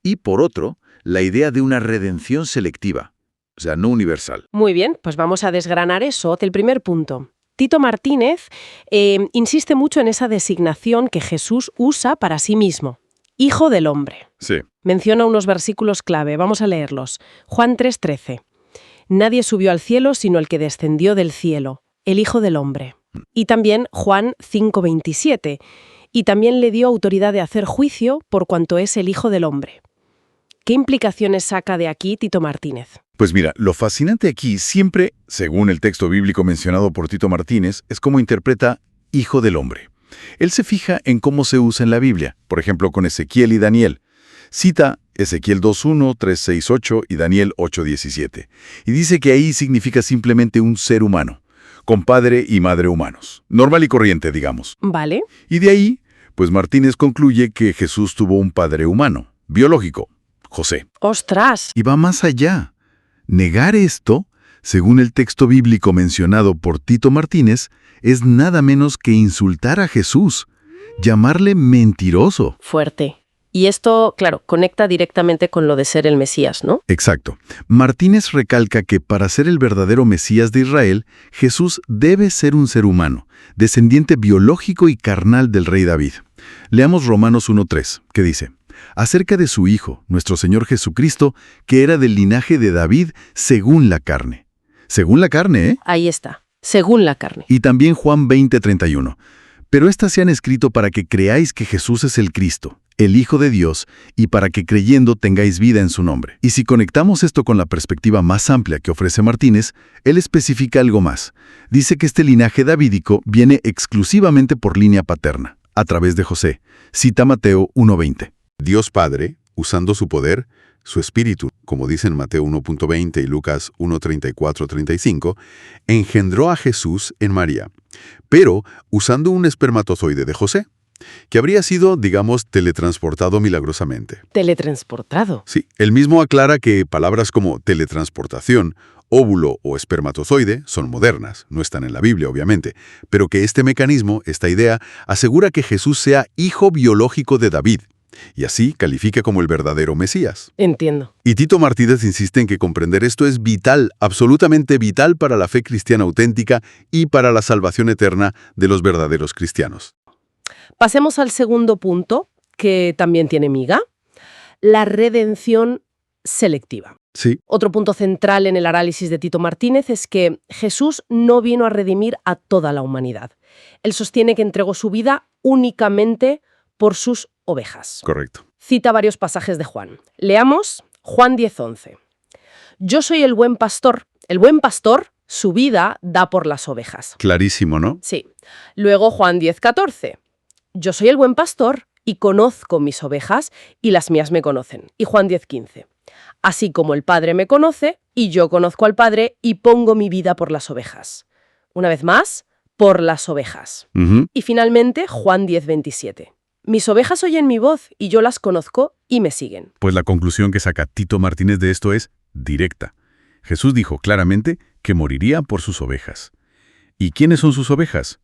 Y por otro, la idea de una redención selectiva, o sea, no universal. Muy bien, pues vamos a desgranar eso del primer punto. Tito Martínez insiste mucho en esa designación que Jesús usa para sí mismo, hijo del hombre. Sí. Menciona unos versículos clave, vamos a leerlos. Juan 3:13. Nadie subió al cielo sino el que descendió del cielo, el Hijo del Hombre. Y también Juan 5:27. Y también le dio autoridad de hacer juicio por cuanto es el Hijo del Hombre. ¿Qué implicaciones saca de aquí Tito Martínez? Pues mira, lo fascinante aquí siempre, según el texto bíblico mencionado por Tito Martínez, es cómo interpreta Hijo del Hombre. Él se fija en cómo se usa en la Biblia, por ejemplo con Ezequiel y Daniel. Cita Ezequiel 2:1, 3:6:8 y Daniel 8:17. Y dice que ahí significa simplemente un ser humano, con padre y madre humanos. Normal y corriente, digamos. Vale. Y de ahí, pues Martínez concluye que Jesús tuvo un padre humano, biológico, José. ¡Ostras! Y va más allá. Negar esto, según el texto bíblico mencionado por Tito Martínez, es nada menos que insultar a Jesús, llamarle mentiroso. Fuerte. Y esto, claro, conecta directamente con lo de ser el Mesías, ¿no? Exacto. Martínez recalca que para ser el verdadero Mesías de Israel, Jesús debe ser un ser humano, descendiente biológico y carnal del rey David. Leamos Romanos 1:3, que dice: acerca de su Hijo, nuestro Señor Jesucristo, que era del linaje de David según la carne. Según la carne, ¿eh? Ahí está, según la carne. Y también Juan 20:31. Pero estas se han escrito para que creáis que Jesús es el Cristo, el Hijo de Dios, y para que creyendo tengáis vida en su nombre. Y si conectamos esto con la perspectiva más amplia que ofrece Martínez, él especifica algo más. Dice que este linaje davídico viene exclusivamente por línea paterna, a través de José. Cita Mateo 1:20. Dios Padre, usando su poder, su espíritu, como dicen Mateo 1.20 y Lucas 1.34-35, engendró a Jesús en María, pero usando un espermatozoide de José, que habría sido, digamos, teletransportado milagrosamente. ¿Teletransportado? Sí, él mismo aclara que palabras como teletransportación, óvulo o espermatozoide son modernas, no están en la Biblia, obviamente, pero que este mecanismo, esta idea, asegura que Jesús sea hijo biológico de David, y así califica como el verdadero Mesías. Entiendo. Y Tito Martínez insiste en que comprender esto es vital, absolutamente vital para la fe cristiana auténtica y para la salvación eterna de los verdaderos cristianos. Pasemos al segundo punto, que también tiene miga: la redención selectiva. Sí. Otro punto central en el análisis de Tito Martínez es que Jesús no vino a redimir a toda la humanidad. Él sostiene que entregó su vida únicamente por sus ovejas. Correcto. Cita varios pasajes de Juan. Leamos Juan 10:11. Yo soy el buen pastor. El buen pastor su vida da por las ovejas. Clarísimo, ¿no? Sí. Luego Juan 10:14. Yo soy el buen pastor y conozco mis ovejas y las mías me conocen. Y Juan 10:15. Así como el Padre me conoce y yo conozco al Padre y pongo mi vida por las ovejas. Una vez más, por las ovejas. Y finalmente Juan 10:27. Mis ovejas oyen mi voz y yo las conozco y me siguen. Pues la conclusión que saca Tito Martínez de esto es directa. Jesús dijo claramente que moriría por sus ovejas. ¿Y quiénes son sus ovejas?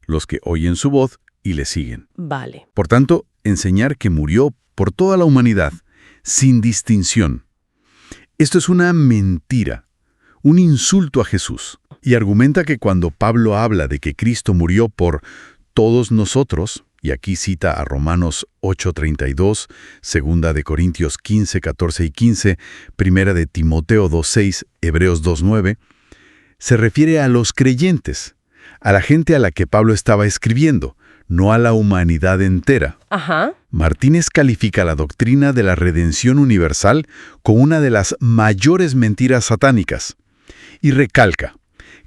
Los que oyen su voz y le siguen. Vale. Por tanto, enseñar que murió por toda la humanidad, sin distinción. Esto es una mentira, un insulto a Jesús. Y argumenta que cuando Pablo habla de que Cristo murió por todos nosotros, Y aquí cita a Romanos 8:32, 2 de Corintios 15, 14 y 15, 1 de Timoteo 2:6, Hebreos 2:9, se refiere a los creyentes, a la gente a la que Pablo estaba escribiendo, no a la humanidad entera. Ajá. Martínez califica la doctrina de la redención universal como una de las mayores mentiras satánicas y recalca: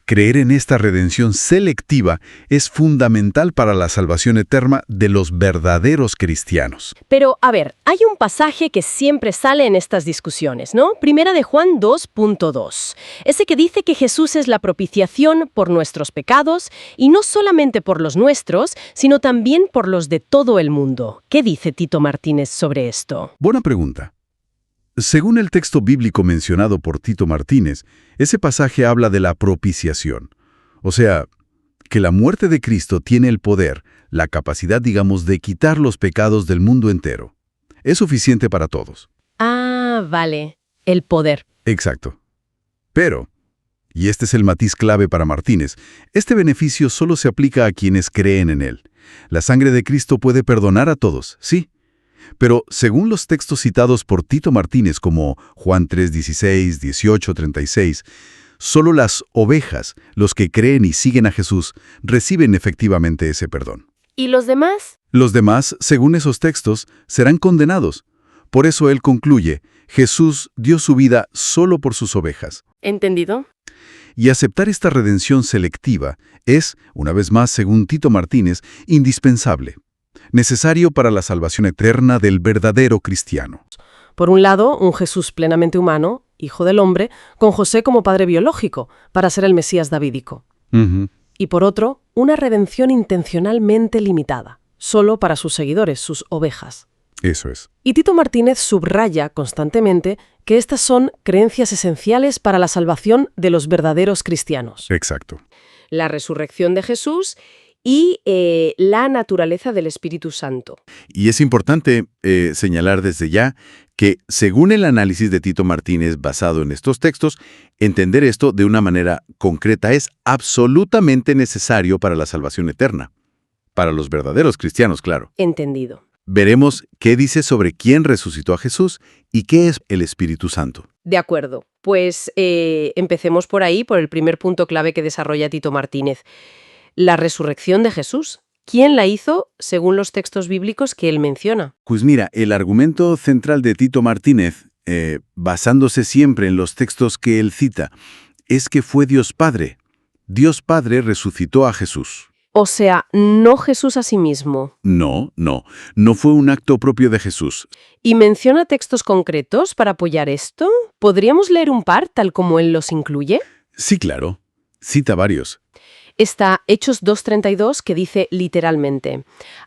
creer en esta redención selectiva es fundamental para la salvación eterna de los verdaderos cristianos. Pero, a ver, hay un pasaje que siempre sale en estas discusiones, ¿no? Primera de Juan 2.2. Ese que dice que Jesús es la propiciación por nuestros pecados, y no solamente por los nuestros, sino también por los de todo el mundo. ¿Qué dice Tito Martínez sobre esto? Buena pregunta. Según el texto bíblico mencionado por Tito Martínez, ese pasaje habla de la propiciación. O sea, que la muerte de Cristo tiene el poder, la capacidad, digamos, de quitar los pecados del mundo entero. Es suficiente para todos. Ah, vale. El poder. Exacto. Pero, y este es el matiz clave para Martínez, este beneficio solo se aplica a quienes creen en él. La sangre de Cristo puede perdonar a todos, sí. Pero, según los textos citados por Tito Martínez como Juan 3:16, 18:36, solo las ovejas, los que creen y siguen a Jesús, reciben efectivamente ese perdón. ¿Y los demás? Los demás, según esos textos, serán condenados. Por eso él concluye: Jesús dio su vida solo por sus ovejas. ¿Entendido? Y aceptar esta redención selectiva es, una vez más, según Tito Martínez, indispensable. Necesario para la salvación eterna del verdadero cristiano. Por un lado, un Jesús plenamente humano, hijo del hombre, con José como padre biológico, para ser el Mesías davídico. Y por otro, una redención intencionalmente limitada, solo para sus seguidores, sus ovejas. Eso es. Y Tito Martínez subraya constantemente que estas son creencias esenciales para la salvación de los verdaderos cristianos. Exacto. La resurrección de Jesús y la naturaleza del Espíritu Santo. Y es importante señalar desde ya que, según el análisis de Tito Martínez basado en estos textos, entender esto de una manera concreta es absolutamente necesario para la salvación eterna. Para los verdaderos cristianos, claro. Entendido. Veremos qué dice sobre quién resucitó a Jesús y qué es el Espíritu Santo. De acuerdo. Pues empecemos por ahí, por el primer punto clave que desarrolla Tito Martínez. La resurrección de Jesús. ¿Quién la hizo según los textos bíblicos que él menciona? Pues mira, el argumento central de Tito Martínez, basándose siempre en los textos que él cita, es que fue Dios Padre. Dios Padre resucitó a Jesús. O sea, no Jesús a sí mismo. No fue un acto propio de Jesús. ¿Y menciona textos concretos para apoyar esto? ¿Podríamos leer un par tal como él los incluye? Sí, claro. Cita varios. Está Hechos 2:32 que dice literalmente: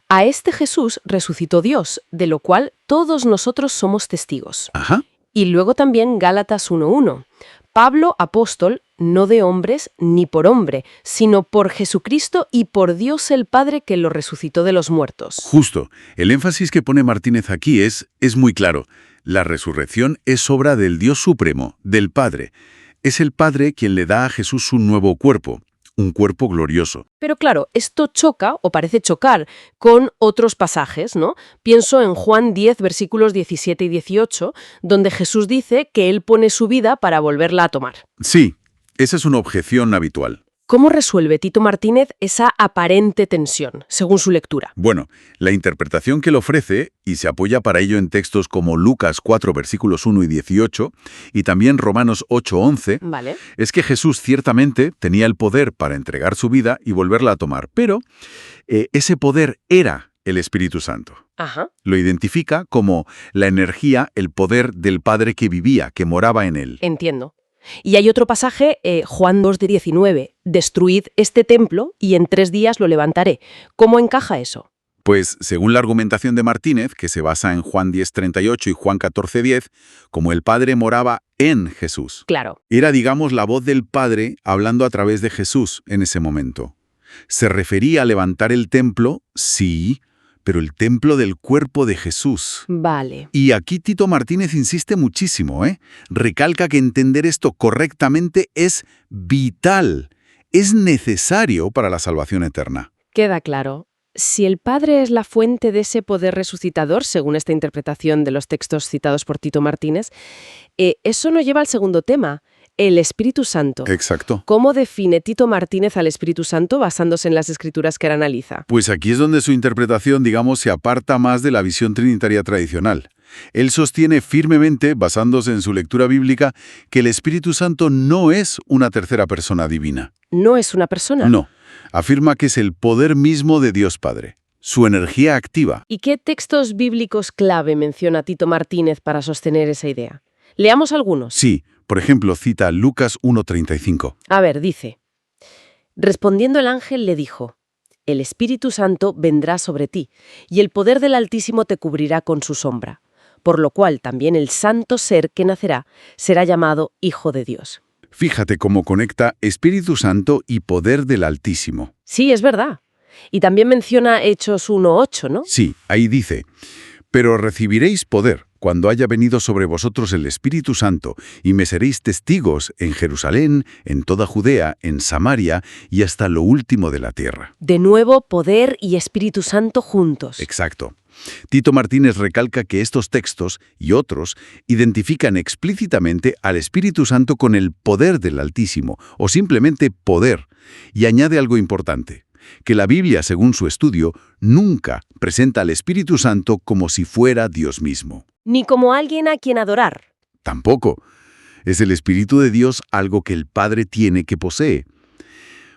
a este Jesús resucitó Dios, de lo cual todos nosotros somos testigos. Ajá. Y luego también Gálatas 1:1. Pablo, apóstol, no de hombres ni por hombre, sino por Jesucristo y por Dios el Padre que lo resucitó de los muertos. Justo. El énfasis que pone Martínez aquí es muy claro. La resurrección es obra del Dios Supremo, del Padre. Es el Padre quien le da a Jesús un nuevo cuerpo. Un cuerpo glorioso. Pero claro, esto choca, o parece chocar, con otros pasajes, ¿no? Pienso en Juan 10, versículos 17 y 18, donde Jesús dice que Él pone su vida para volverla a tomar. Sí, esa es una objeción habitual. ¿Cómo resuelve Tito Martínez esa aparente tensión, según su lectura? Bueno, la interpretación que él ofrece, y se apoya para ello en textos como Lucas 4, versículos 1 y 18, y también Romanos 8, 11, Vale. es que Jesús ciertamente tenía el poder para entregar su vida y volverla a tomar, pero ese poder era el Espíritu Santo. Ajá. Lo identifica como la energía, el poder del Padre que vivía, que moraba en él. Entiendo. Y hay otro pasaje, Juan 2:19, destruid este templo y en 3 días lo levantaré. ¿Cómo encaja eso? Pues, según la argumentación de Martínez, que se basa en Juan 10:38 y Juan 14:10, como el Padre moraba en Jesús. Claro. Era, digamos, la voz del Padre hablando a través de Jesús en ese momento. ¿Se refería a levantar el templo? Sí, pero el templo del cuerpo de Jesús. Vale. Y aquí Tito Martínez insiste muchísimo, Recalca que entender esto correctamente es vital, es necesario para la salvación eterna. Queda claro. si el Padre es la fuente de ese poder resucitador, según esta interpretación de los textos citados por Tito Martínez, eso nos lleva al segundo tema, el Espíritu Santo. Exacto. ¿Cómo define Tito Martínez al Espíritu Santo basándose en las escrituras que él analiza? Pues aquí es donde su interpretación, digamos, se aparta más de la visión trinitaria tradicional. Él sostiene firmemente, basándose en su lectura bíblica, que el Espíritu Santo no es una tercera persona divina. ¿No es una persona? No. Afirma que es el poder mismo de Dios Padre, su energía activa. ¿Y qué textos bíblicos clave menciona Tito Martínez para sostener esa idea? Leamos algunos. Sí, por ejemplo, cita Lucas 1:35. A ver, dice: respondiendo el ángel le dijo: el Espíritu Santo vendrá sobre ti, y el poder del Altísimo te cubrirá con su sombra, por lo cual también el santo ser que nacerá será llamado Hijo de Dios. Fíjate cómo conecta Espíritu Santo y poder del Altísimo. Sí, es verdad. Y también menciona Hechos 1:8, ¿no? Sí, ahí dice, pero recibiréis poder cuando haya venido sobre vosotros el Espíritu Santo, y me seréis testigos en Jerusalén, en toda Judea, en Samaria y hasta lo último de la tierra. De nuevo, poder y Espíritu Santo juntos. Exacto. Tito Martínez recalca que estos textos y otros identifican explícitamente al Espíritu Santo con el poder del Altísimo, o simplemente poder, y añade algo importante, que la Biblia, según su estudio, nunca presenta al Espíritu Santo como si fuera Dios mismo. Ni como alguien a quien adorar. Tampoco. Es el Espíritu de Dios algo que el Padre tiene que posee.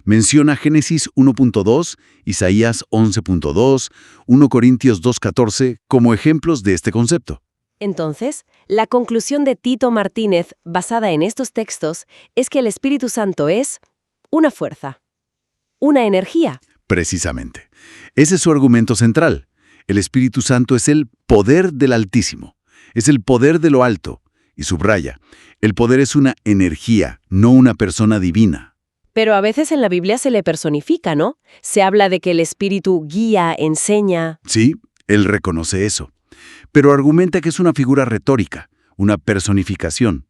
Menciona Génesis 1.2, Isaías 11.2, 1 Corintios 2.14 como ejemplos de este concepto. Entonces, la conclusión de Tito Martínez, basada en estos textos, es que el Espíritu Santo es una fuerza, una energía. Precisamente. Ese es su argumento central. El Espíritu Santo es el poder del Altísimo. Es el poder de lo alto. Y subraya, el poder es una energía, no una persona divina. Pero a veces en la Biblia se le personifica, ¿no? Se habla de que el Espíritu guía, enseña. Sí, él reconoce eso. Pero argumenta que es una figura retórica, una personificación.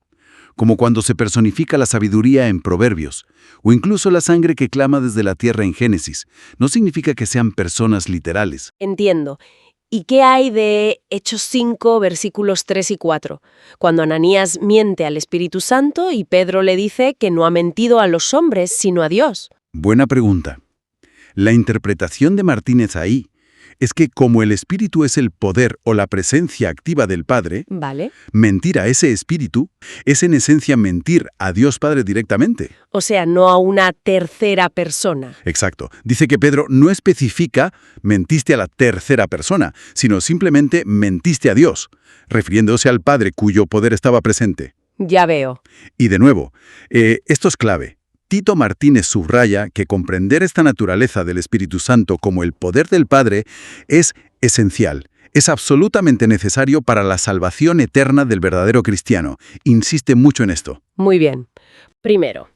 Como cuando se personifica la sabiduría en Proverbios, o incluso la sangre que clama desde la tierra en Génesis. No significa que sean personas literales. Entiendo. ¿Y qué hay de Hechos 5, versículos 3 y 4? Cuando Ananías miente al Espíritu Santo y Pedro le dice que no ha mentido a los hombres, sino a Dios. Buena pregunta. La interpretación de Martínez ahí es que como el Espíritu es el poder o la presencia activa del Padre, ¿Vale? mentir a ese Espíritu es en esencia mentir a Dios Padre directamente. O sea, no a una tercera persona. Exacto. Dice que Pedro no especifica mentiste a la tercera persona, sino simplemente mentiste a Dios, refiriéndose al Padre cuyo poder estaba presente. Ya veo. Y de nuevo, esto es clave. Tito Martínez subraya que comprender esta naturaleza del Espíritu Santo como el poder del Padre es esencial, es absolutamente necesario para la salvación eterna del verdadero cristiano. Insiste mucho en esto. Muy bien. Primero,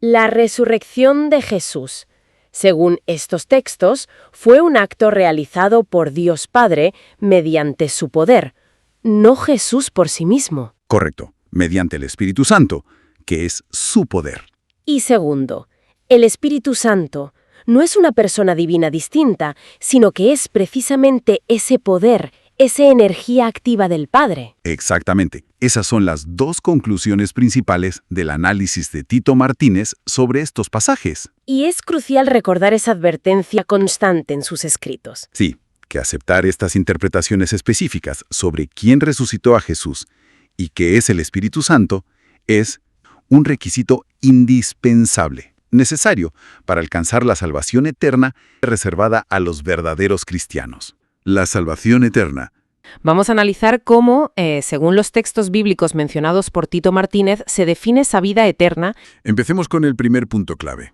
la resurrección de Jesús, según estos textos, fue un acto realizado por Dios Padre mediante su poder, no Jesús por sí mismo. Correcto, mediante el Espíritu Santo, que es su poder. Y segundo, el Espíritu Santo no es una persona divina distinta, sino que es precisamente ese poder, esa energía activa del Padre. Exactamente. Esas son las dos conclusiones principales del análisis de Tito Martínez sobre estos pasajes. Y es crucial recordar esa advertencia constante en sus escritos. Sí, que aceptar estas interpretaciones específicas sobre quién resucitó a Jesús y qué es el Espíritu Santo es un requisito indispensable, necesario para alcanzar la salvación eterna reservada a los verdaderos cristianos. La salvación eterna. Vamos a analizar cómo, según los textos bíblicos mencionados por Tito Martínez, se define esa vida eterna. Empecemos con el primer punto clave,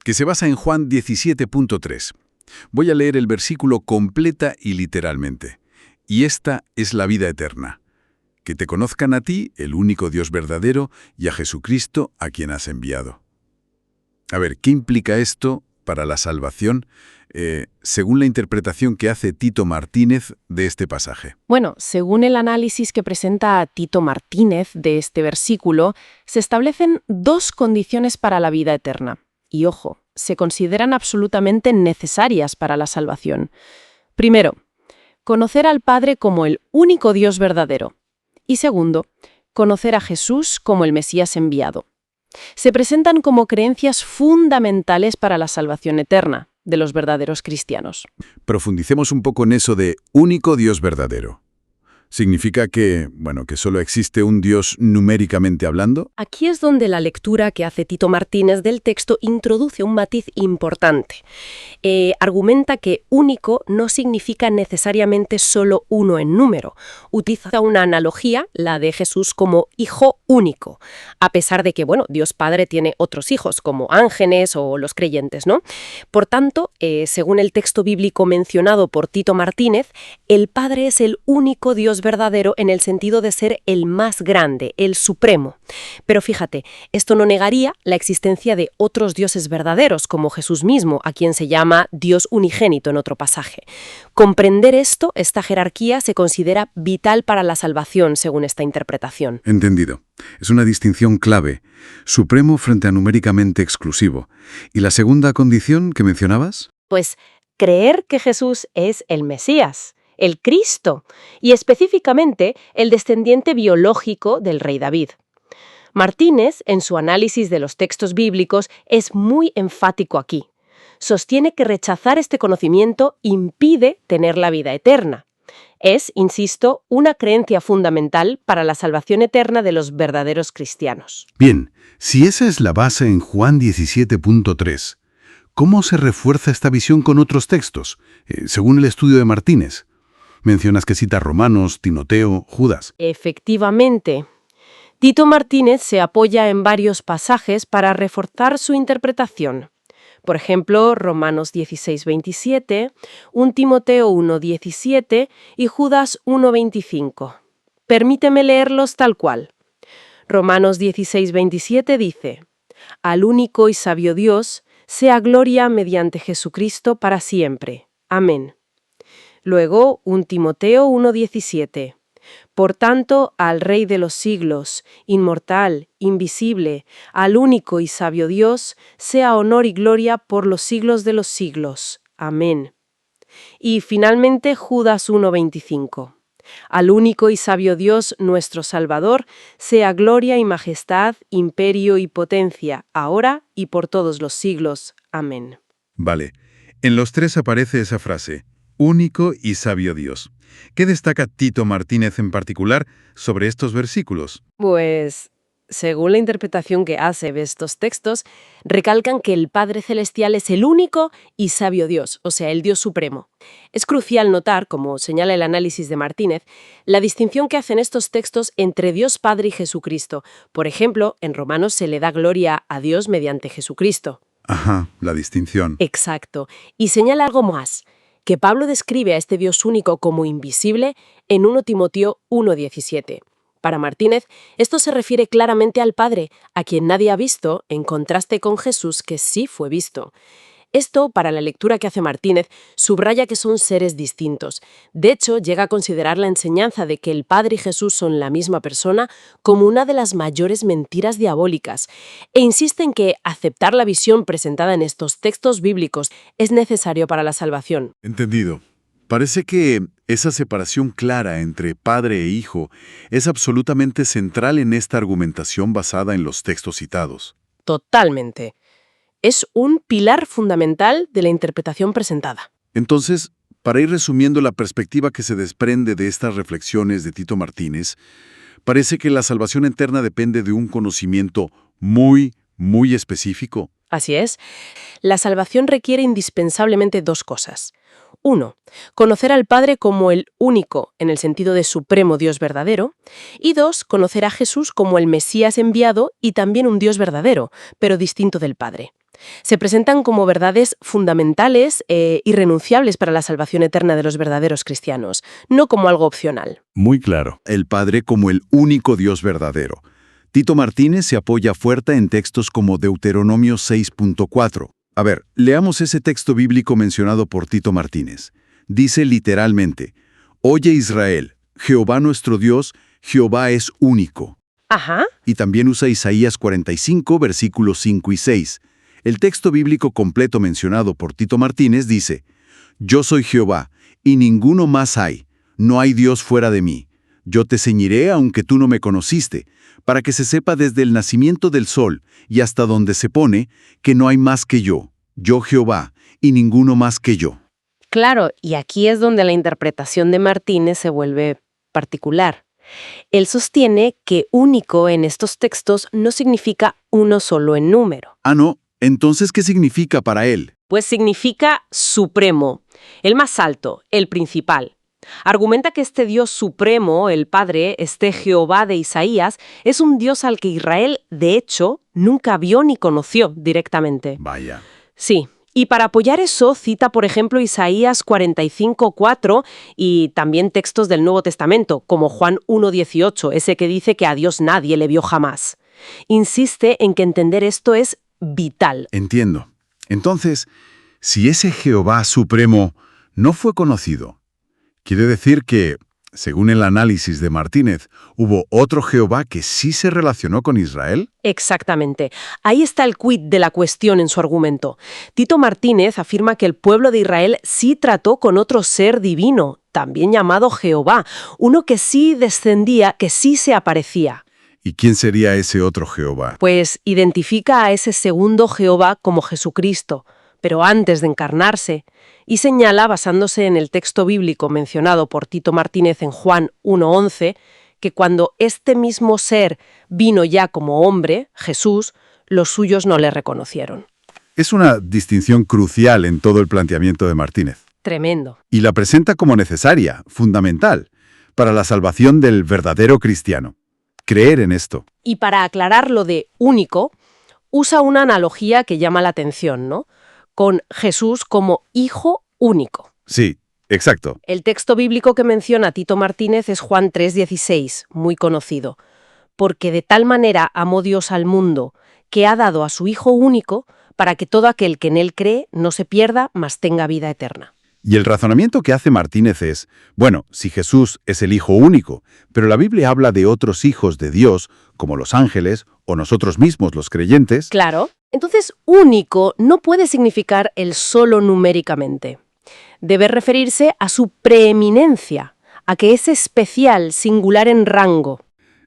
que se basa en Juan 17.3. Voy a leer el versículo completa y literalmente. Y esta es la vida eterna, que te conozcan a ti, el único Dios verdadero, y a Jesucristo, a quien has enviado. A ver, ¿qué implica esto para la salvación, según la interpretación que hace Tito Martínez de este pasaje? Bueno, según el análisis que presenta Tito Martínez de este versículo, se establecen dos condiciones para la vida eterna. Y ojo, se consideran absolutamente necesarias para la salvación. Primero, conocer al Padre como el único Dios verdadero. Y segundo, conocer a Jesús como el Mesías enviado. Se presentan como creencias fundamentales para la salvación eterna de los verdaderos cristianos. Profundicemos un poco en eso de único Dios verdadero. ¿Significa que solo existe un Dios numéricamente hablando? Aquí es donde la lectura que hace Tito Martínez del texto introduce un matiz importante. Argumenta que único no significa necesariamente solo uno en número. Utiliza una analogía, la de Jesús, como hijo único, a pesar de que, Dios Padre tiene otros hijos, como ángeles o los creyentes, ¿no? Por tanto, según el texto bíblico mencionado por Tito Martínez, el Padre es el único Dios verdadero en el sentido de ser el más grande, el supremo. Pero fíjate, esto no negaría la existencia de otros dioses verdaderos, como Jesús mismo, a quien se llama Dios unigénito en otro pasaje. Comprender esto, esta jerarquía, se considera vital para la salvación, según esta interpretación. Entendido. Es una distinción clave. Supremo frente a numéricamente exclusivo. ¿Y la segunda condición que mencionabas? Pues creer que Jesús es el Mesías, el Cristo, y específicamente el descendiente biológico del rey David. Martínez, en su análisis de los textos bíblicos, es muy enfático aquí. Sostiene que rechazar este conocimiento impide tener la vida eterna. Es, insisto, una creencia fundamental para la salvación eterna de los verdaderos cristianos. Bien, si esa es la base en Juan 17.3, ¿cómo se refuerza esta visión con otros textos, según el estudio de Martínez? Mencionas que cita Romanos, Timoteo, Judas. Efectivamente. Tito Martínez se apoya en varios pasajes para reforzar su interpretación. Por ejemplo, Romanos 16:27, 1 Timoteo 1:17 y Judas 1:25. Permíteme leerlos tal cual. Romanos 16:27 dice: «Al único y sabio Dios, sea gloria mediante Jesucristo para siempre. Amén». Luego, 1 Timoteo 1:17. «Por tanto, al Rey de los siglos, inmortal, invisible, al único y sabio Dios, sea honor y gloria por los siglos de los siglos. Amén». Y finalmente, Judas 1:25. «Al único y sabio Dios, nuestro Salvador, sea gloria y majestad, imperio y potencia, ahora y por todos los siglos. Amén». Vale. En los tres aparece esa frase, único y sabio Dios. ¿Qué destaca Tito Martínez en particular sobre estos versículos? Pues, según la interpretación que hace de estos textos, recalcan que el Padre Celestial es el único y sabio Dios, o sea, el Dios supremo. Es crucial notar, como señala el análisis de Martínez, la distinción que hacen estos textos entre Dios Padre y Jesucristo. Por ejemplo, en Romanos se le da gloria a Dios mediante Jesucristo. Ajá, la distinción. Exacto. Y señala algo más, que Pablo describe a este Dios único como invisible en 1 Timoteo 1:17. Para Martínez, esto se refiere claramente al Padre, a quien nadie ha visto, en contraste con Jesús, que sí fue visto. Esto, para la lectura que hace Martínez, subraya que son seres distintos. De hecho, llega a considerar la enseñanza de que el Padre y Jesús son la misma persona como una de las mayores mentiras diabólicas, e insiste en que aceptar la visión presentada en estos textos bíblicos es necesario para la salvación. Entendido. Parece que esa separación clara entre padre e hijo es absolutamente central en esta argumentación basada en los textos citados. Totalmente. Es un pilar fundamental de la interpretación presentada. Entonces, para ir resumiendo la perspectiva que se desprende de estas reflexiones de Tito Martínez, parece que la salvación eterna depende de un conocimiento muy específico. Así es. La salvación requiere indispensablemente dos cosas. 1. Conocer al Padre como el único, en el sentido de supremo Dios verdadero. Y 2. Conocer a Jesús como el Mesías enviado y también un Dios verdadero, pero distinto del Padre. Se presentan como verdades fundamentales e irrenunciables para la salvación eterna de los verdaderos cristianos, no como algo opcional. Muy claro. El Padre como el único Dios verdadero. Tito Martínez se apoya fuerte en textos como Deuteronomio 6.4. A ver, leamos ese texto bíblico mencionado por Tito Martínez. Dice literalmente, «Oye Israel, Jehová nuestro Dios, Jehová es único». Ajá. Y también usa Isaías 45, versículos 5 y 6. El texto bíblico completo mencionado por Tito Martínez dice: «Yo soy Jehová, y ninguno más hay. No hay Dios fuera de mí. Yo te ceñiré aunque tú no me conociste, para que se sepa desde el nacimiento del sol y hasta donde se pone, que no hay más que yo Jehová, y ninguno más que yo». Claro, y aquí es donde la interpretación de Martínez se vuelve particular. Él sostiene que único en estos textos no significa uno solo en número. Ah, no. Entonces, ¿qué significa para él? Pues significa supremo, el más alto, el principal. Argumenta que este Dios supremo, el Padre, este Jehová de Isaías, es un Dios al que Israel, de hecho, nunca vio ni conoció directamente. Vaya. Sí. Y para apoyar eso, cita, por ejemplo, Isaías 45:4 y también textos del Nuevo Testamento, como Juan 1:18, ese que dice que a Dios nadie le vio jamás. Insiste en que entender esto es vital. Entiendo. Entonces, si ese Jehová supremo no fue conocido, quiere decir que, según el análisis de Martínez, hubo otro Jehová que sí se relacionó con Israel. Exactamente. Ahí está el quid de la cuestión en su argumento. Tito Martínez afirma que el pueblo de Israel sí trató con otro ser divino, también llamado Jehová, uno que sí descendía, que sí se aparecía. ¿Y quién sería ese otro Jehová? Pues identifica a ese segundo Jehová como Jesucristo, pero antes de encarnarse, y señala, basándose en el texto bíblico mencionado por Tito Martínez en Juan 1:11, que cuando este mismo ser vino ya como hombre, Jesús, los suyos no le reconocieron. Es una distinción crucial en todo el planteamiento de Martínez. Tremendo. Y la presenta como necesaria, fundamental, para la salvación del verdadero cristiano. Creer en esto. Y para aclarar lo de único, usa una analogía que llama la atención, ¿no? Con Jesús como hijo único. Sí, exacto. El texto bíblico que menciona Tito Martínez es Juan 3:16, muy conocido. Porque de tal manera amó Dios al mundo, que ha dado a su Hijo único, para que todo aquel que en él cree no se pierda, mas tenga vida eterna. Y el razonamiento que hace Martínez es, bueno, si Jesús es el Hijo único, pero la Biblia habla de otros hijos de Dios, como los ángeles o nosotros mismos los creyentes. Claro. Entonces, único no puede significar el solo numéricamente. Debe referirse a su preeminencia, a que es especial, singular en rango.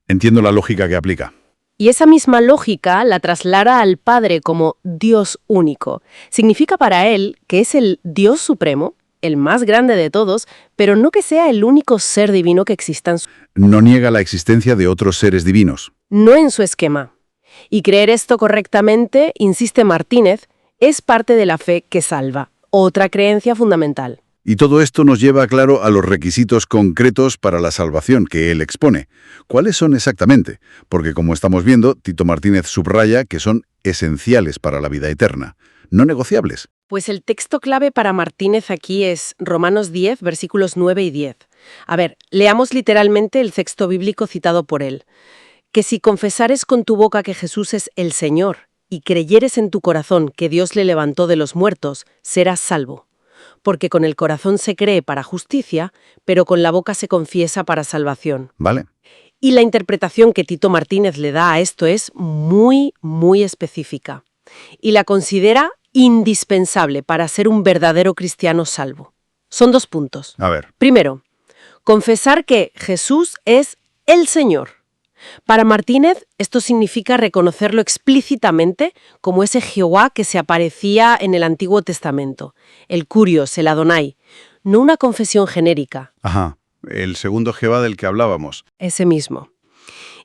Entiendo la lógica que aplica. Y esa misma lógica la traslada al Padre como Dios único. Significa para él que es el Dios supremo, el más grande de todos, pero no que sea el único ser divino que exista en su... No niega la existencia de otros seres divinos. No en su esquema. Y creer esto correctamente, insiste Martínez, es parte de la fe que salva, otra creencia fundamental. Y todo esto nos lleva, claro, a los requisitos concretos para la salvación que él expone. ¿Cuáles son exactamente? Porque, como estamos viendo, Tito Martínez subraya que son esenciales para la vida eterna, no negociables. Pues el texto clave para Martínez aquí es Romanos 10, versículos 9 y 10. A ver, leamos literalmente el texto bíblico citado por él. Que si confesares con tu boca que Jesús es el Señor y creyeres en tu corazón que Dios le levantó de los muertos, serás salvo. Porque con el corazón se cree para justicia, pero con la boca se confiesa para salvación. ¿Vale? Y la interpretación que Tito Martínez le da a esto es muy, muy específica. Y la considera indispensable para ser un verdadero cristiano salvo. Son 2 puntos. A ver. Primero, confesar que Jesús es el Señor. Para Martínez, esto significa reconocerlo explícitamente como ese Jehová que se aparecía en el Antiguo Testamento, el Kurios, el Adonai, no una confesión genérica. Ajá, el segundo Jehová del que hablábamos. Ese mismo.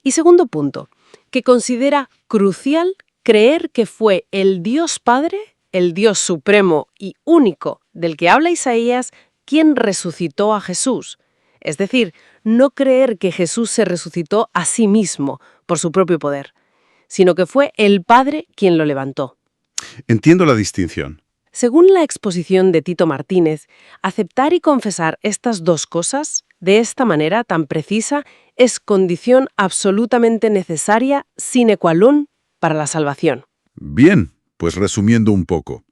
Y segundo punto, que considera crucial creer que fue el Dios Padre, el Dios supremo y único del que habla Isaías, quien resucitó a Jesús. Es decir, no creer que Jesús se resucitó a sí mismo por su propio poder, sino que fue el Padre quien lo levantó. Entiendo la distinción. Según la exposición de Tito Martínez, aceptar y confesar estas 2 cosas, de esta manera tan precisa, es condición absolutamente necesaria sine qua non para la salvación. Bien, pues resumiendo un poco.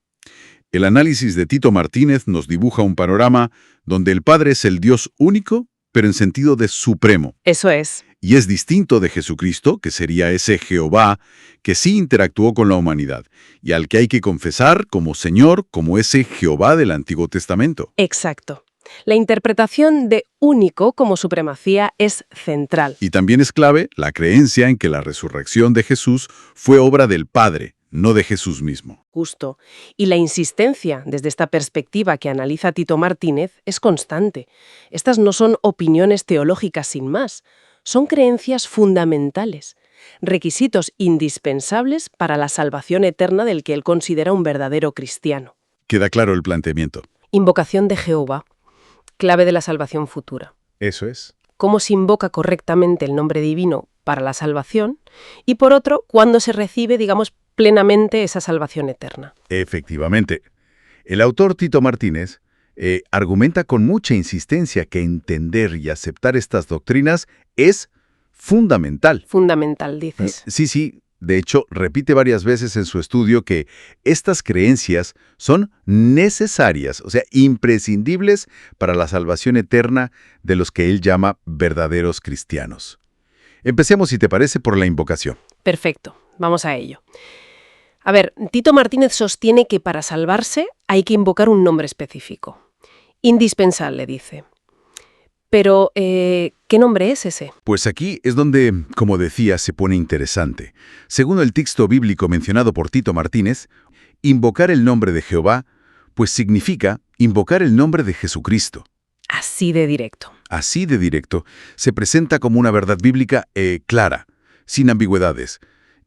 El análisis de Tito Martínez nos dibuja un panorama donde el Padre es el Dios único, pero en sentido de supremo. Eso es. Y es distinto de Jesucristo, que sería ese Jehová que sí interactuó con la humanidad, y al que hay que confesar como Señor, como ese Jehová del Antiguo Testamento. Exacto. La interpretación de único como supremacía es central. Y también es clave la creencia en que la resurrección de Jesús fue obra del Padre, no de Jesús mismo. Justo. Y la insistencia desde esta perspectiva que analiza Tito Martínez es constante. Estas no son opiniones teológicas sin más, son creencias fundamentales, requisitos indispensables para la salvación eterna del que él considera un verdadero cristiano. Queda claro el planteamiento. Invocación de Jehová, clave de la salvación futura. Eso es. Cómo se invoca correctamente el nombre divino para la salvación y, por otro, cuándo se recibe, digamos, plenamente esa salvación eterna. Efectivamente. El autor Tito Martínez argumenta con mucha insistencia que entender y aceptar estas doctrinas es fundamental. Fundamental, dices. Sí. De hecho, repite varias veces en su estudio que estas creencias son necesarias, o sea, imprescindibles para la salvación eterna de los que él llama verdaderos cristianos. Empecemos, si te parece, por la invocación. Perfecto, vamos a ello. A ver, Tito Martínez sostiene que para salvarse hay que invocar un nombre específico. Indispensable, dice. Pero, ¿qué nombre es ese? Pues aquí es donde, como decía, se pone interesante. Según el texto bíblico mencionado por Tito Martínez, invocar el nombre de Jehová, pues significa invocar el nombre de Jesucristo. Así de directo. Así de directo, se presenta como una verdad bíblica clara, sin ambigüedades,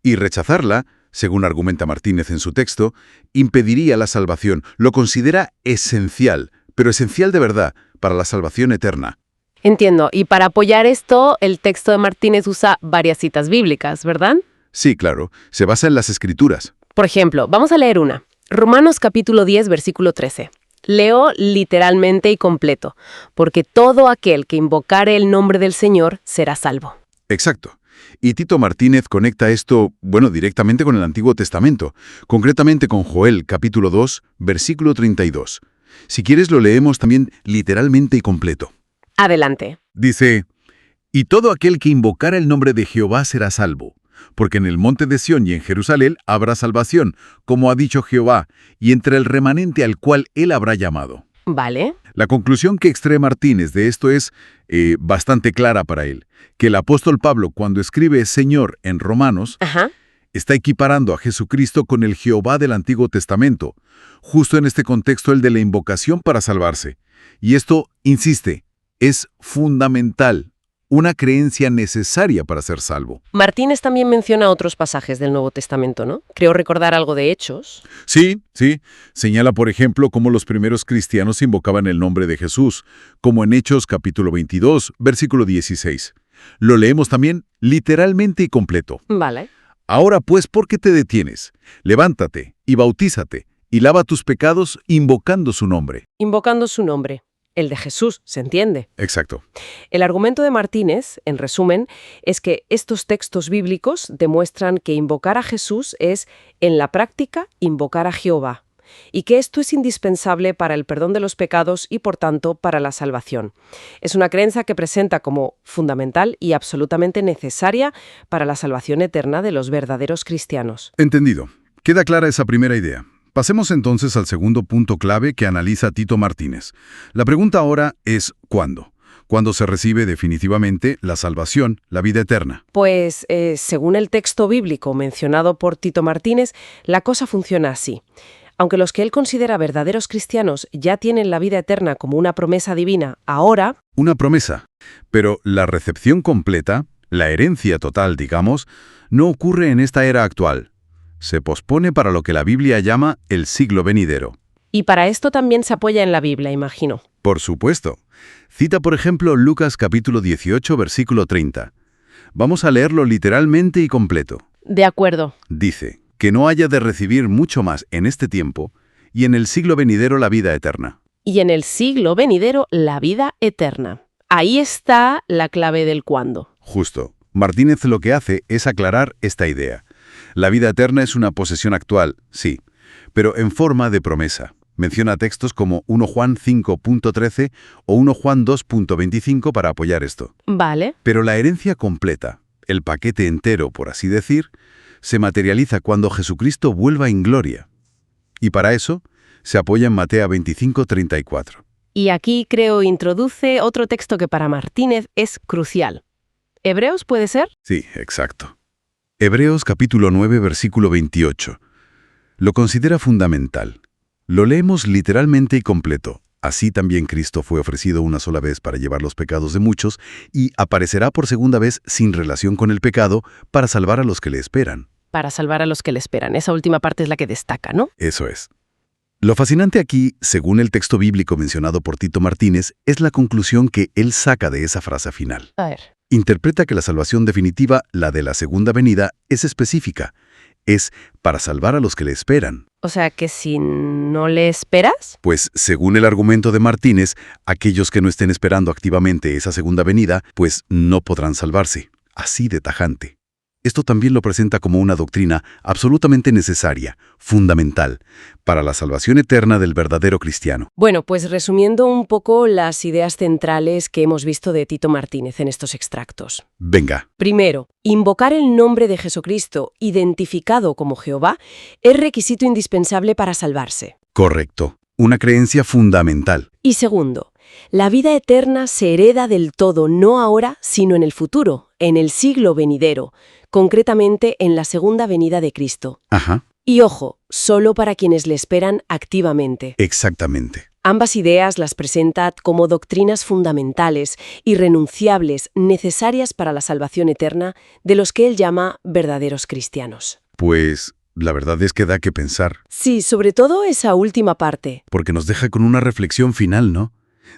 y rechazarla, según argumenta Martínez en su texto, impediría la salvación. Lo considera esencial, pero esencial de verdad, para la salvación eterna. Entiendo. Y para apoyar esto, el texto de Martínez usa varias citas bíblicas, ¿verdad? Sí, claro, se basa en las Escrituras. Por ejemplo, vamos a leer una. Romanos capítulo 10, versículo 13. Leo literalmente y completo, porque todo aquel que invocare el nombre del Señor será salvo. Exacto. Y Tito Martínez conecta esto, directamente con el Antiguo Testamento, concretamente con Joel capítulo 2, versículo 32. Si quieres lo leemos también literalmente y completo. Adelante. Dice, «Y todo aquel que invocara el nombre de Jehová será salvo, porque en el monte de Sión y en Jerusalén habrá salvación, como ha dicho Jehová, y entre el remanente al cual él habrá llamado». Vale. La conclusión que extrae Martínez de esto es bastante clara para él, que el apóstol Pablo, cuando escribe Señor en Romanos, está equiparando a Jesucristo con el Jehová del Antiguo Testamento, justo en este contexto el de la invocación para salvarse. Y esto, insiste, es fundamental, una creencia necesaria para ser salvo. Martínez también menciona otros pasajes del Nuevo Testamento, ¿no? Creo recordar algo de Hechos. Sí. Señala, por ejemplo, cómo los primeros cristianos invocaban el nombre de Jesús, como en Hechos capítulo 22, versículo 16. Lo leemos también literalmente y completo. Vale. Ahora pues, ¿por qué te detienes? Levántate y bautízate, y lava tus pecados invocando su nombre. Invocando su nombre. El de Jesús, ¿se entiende? Exacto. El argumento de Martínez, en resumen, es que estos textos bíblicos demuestran que invocar a Jesús es, en la práctica, invocar a Jehová, y que esto es indispensable para el perdón de los pecados y, por tanto, para la salvación. Es una creencia que presenta como fundamental y absolutamente necesaria para la salvación eterna de los verdaderos cristianos. Entendido. Queda clara esa primera idea. Pasemos entonces al segundo punto clave que analiza Tito Martínez. La pregunta ahora es ¿cuándo? ¿Cuándo se recibe definitivamente la salvación, la vida eterna? Pues, según el texto bíblico mencionado por Tito Martínez, la cosa funciona así. Aunque los que él considera verdaderos cristianos ya tienen la vida eterna como una promesa divina, ahora... Una promesa. Pero la recepción completa, la herencia total, digamos, no ocurre en esta era actual. Se pospone para lo que la Biblia llama el siglo venidero. Y para esto también se apoya en la Biblia, imagino. Por supuesto. Cita, por ejemplo, Lucas capítulo 18, versículo 30. Vamos a leerlo literalmente y completo. De acuerdo. Dice, que no haya de recibir mucho más en este tiempo, y en el siglo venidero la vida eterna. Y en el siglo venidero la vida eterna. Ahí está la clave del cuándo. Justo. Martínez lo que hace es aclarar esta idea. La vida eterna es una posesión actual, sí, pero en forma de promesa. Menciona textos como 1 Juan 5.13 o 1 Juan 2.25 para apoyar esto. Vale. Pero la herencia completa, el paquete entero, por así decir, se materializa cuando Jesucristo vuelva en gloria. Y para eso se apoya en Mateo 25:34. Y aquí, creo, introduce otro texto que para Martínez es crucial. ¿Hebreos puede ser? Sí, exacto. Hebreos capítulo 9, versículo 28. Lo considera fundamental. Lo leemos literalmente y completo. Así también Cristo fue ofrecido una sola vez para llevar los pecados de muchos y aparecerá por segunda vez sin relación con el pecado para salvar a los que le esperan. Para salvar a los que le esperan. Esa última parte es la que destaca, ¿no? Eso es. Lo fascinante aquí, según el texto bíblico mencionado por Tito Martínez, es la conclusión que él saca de esa frase final. A ver. Interpreta que la salvación definitiva, la de la segunda venida, es específica. Es para salvar a los que le esperan. O sea que si no le esperas... Pues, según el argumento de Martínez, aquellos que no estén esperando activamente esa segunda venida, pues no podrán salvarse. Así de tajante. Esto también lo presenta como una doctrina absolutamente necesaria, fundamental, para la salvación eterna del verdadero cristiano. Bueno, pues resumiendo un poco las ideas centrales que hemos visto de Tito Martínez en estos extractos. Venga, Primero, invocar el nombre de Jesucristo, identificado como Jehová, es requisito indispensable para salvarse. correcto. Una creencia fundamental. Y segundo, la vida eterna se hereda del todo no ahora, sino en el futuro, en el siglo venidero, concretamente en la segunda venida de Cristo. Ajá, Y ojo, solo para quienes le esperan activamente. exactamente. Ambas ideas las presenta como doctrinas fundamentales, irrenunciables, necesarias para la salvación eterna de los que él llama verdaderos cristianos. Pues, la verdad es que da que pensar, Sí, sobre todo esa última parte. porque nos deja con una reflexión final, ¿no?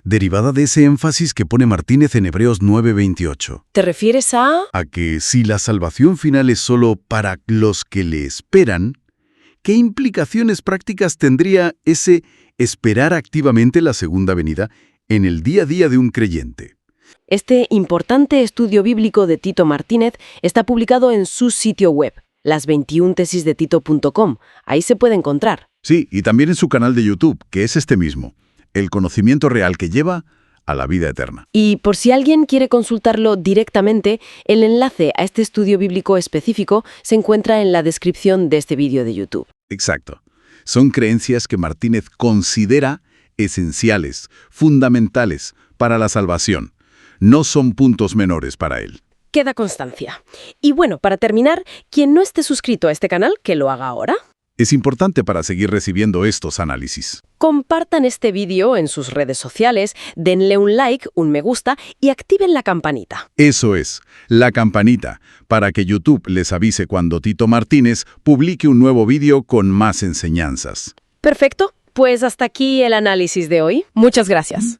Derivada de ese énfasis que pone Martínez en Hebreos 9:28. ¿Te refieres a...? A que si la salvación final es solo para los que le esperan, ¿qué implicaciones prácticas tendría ese esperar activamente la segunda venida en el día a día de un creyente? Este importante estudio bíblico de Tito Martínez está publicado en su sitio web, las21tesisdetito.com. Ahí se puede encontrar. Sí, y también en su canal de YouTube, que es este mismo, el conocimiento real que lleva a la vida eterna. Y por si alguien quiere consultarlo directamente, el enlace a este estudio bíblico específico se encuentra en la descripción de este vídeo de YouTube. Exacto. Son creencias que Martínez considera esenciales, fundamentales para la salvación. No son puntos menores para él. Queda constancia. Y bueno, para terminar, quien no esté suscrito a este canal, que lo haga ahora. Es importante para seguir recibiendo estos análisis. Compartan este vídeo en sus redes sociales, denle un like, un me gusta y activen la campanita. Eso es, la campanita, para que YouTube les avise cuando Tito Martínez publique un nuevo vídeo con más enseñanzas. Perfecto, pues hasta aquí el análisis de hoy. Muchas gracias.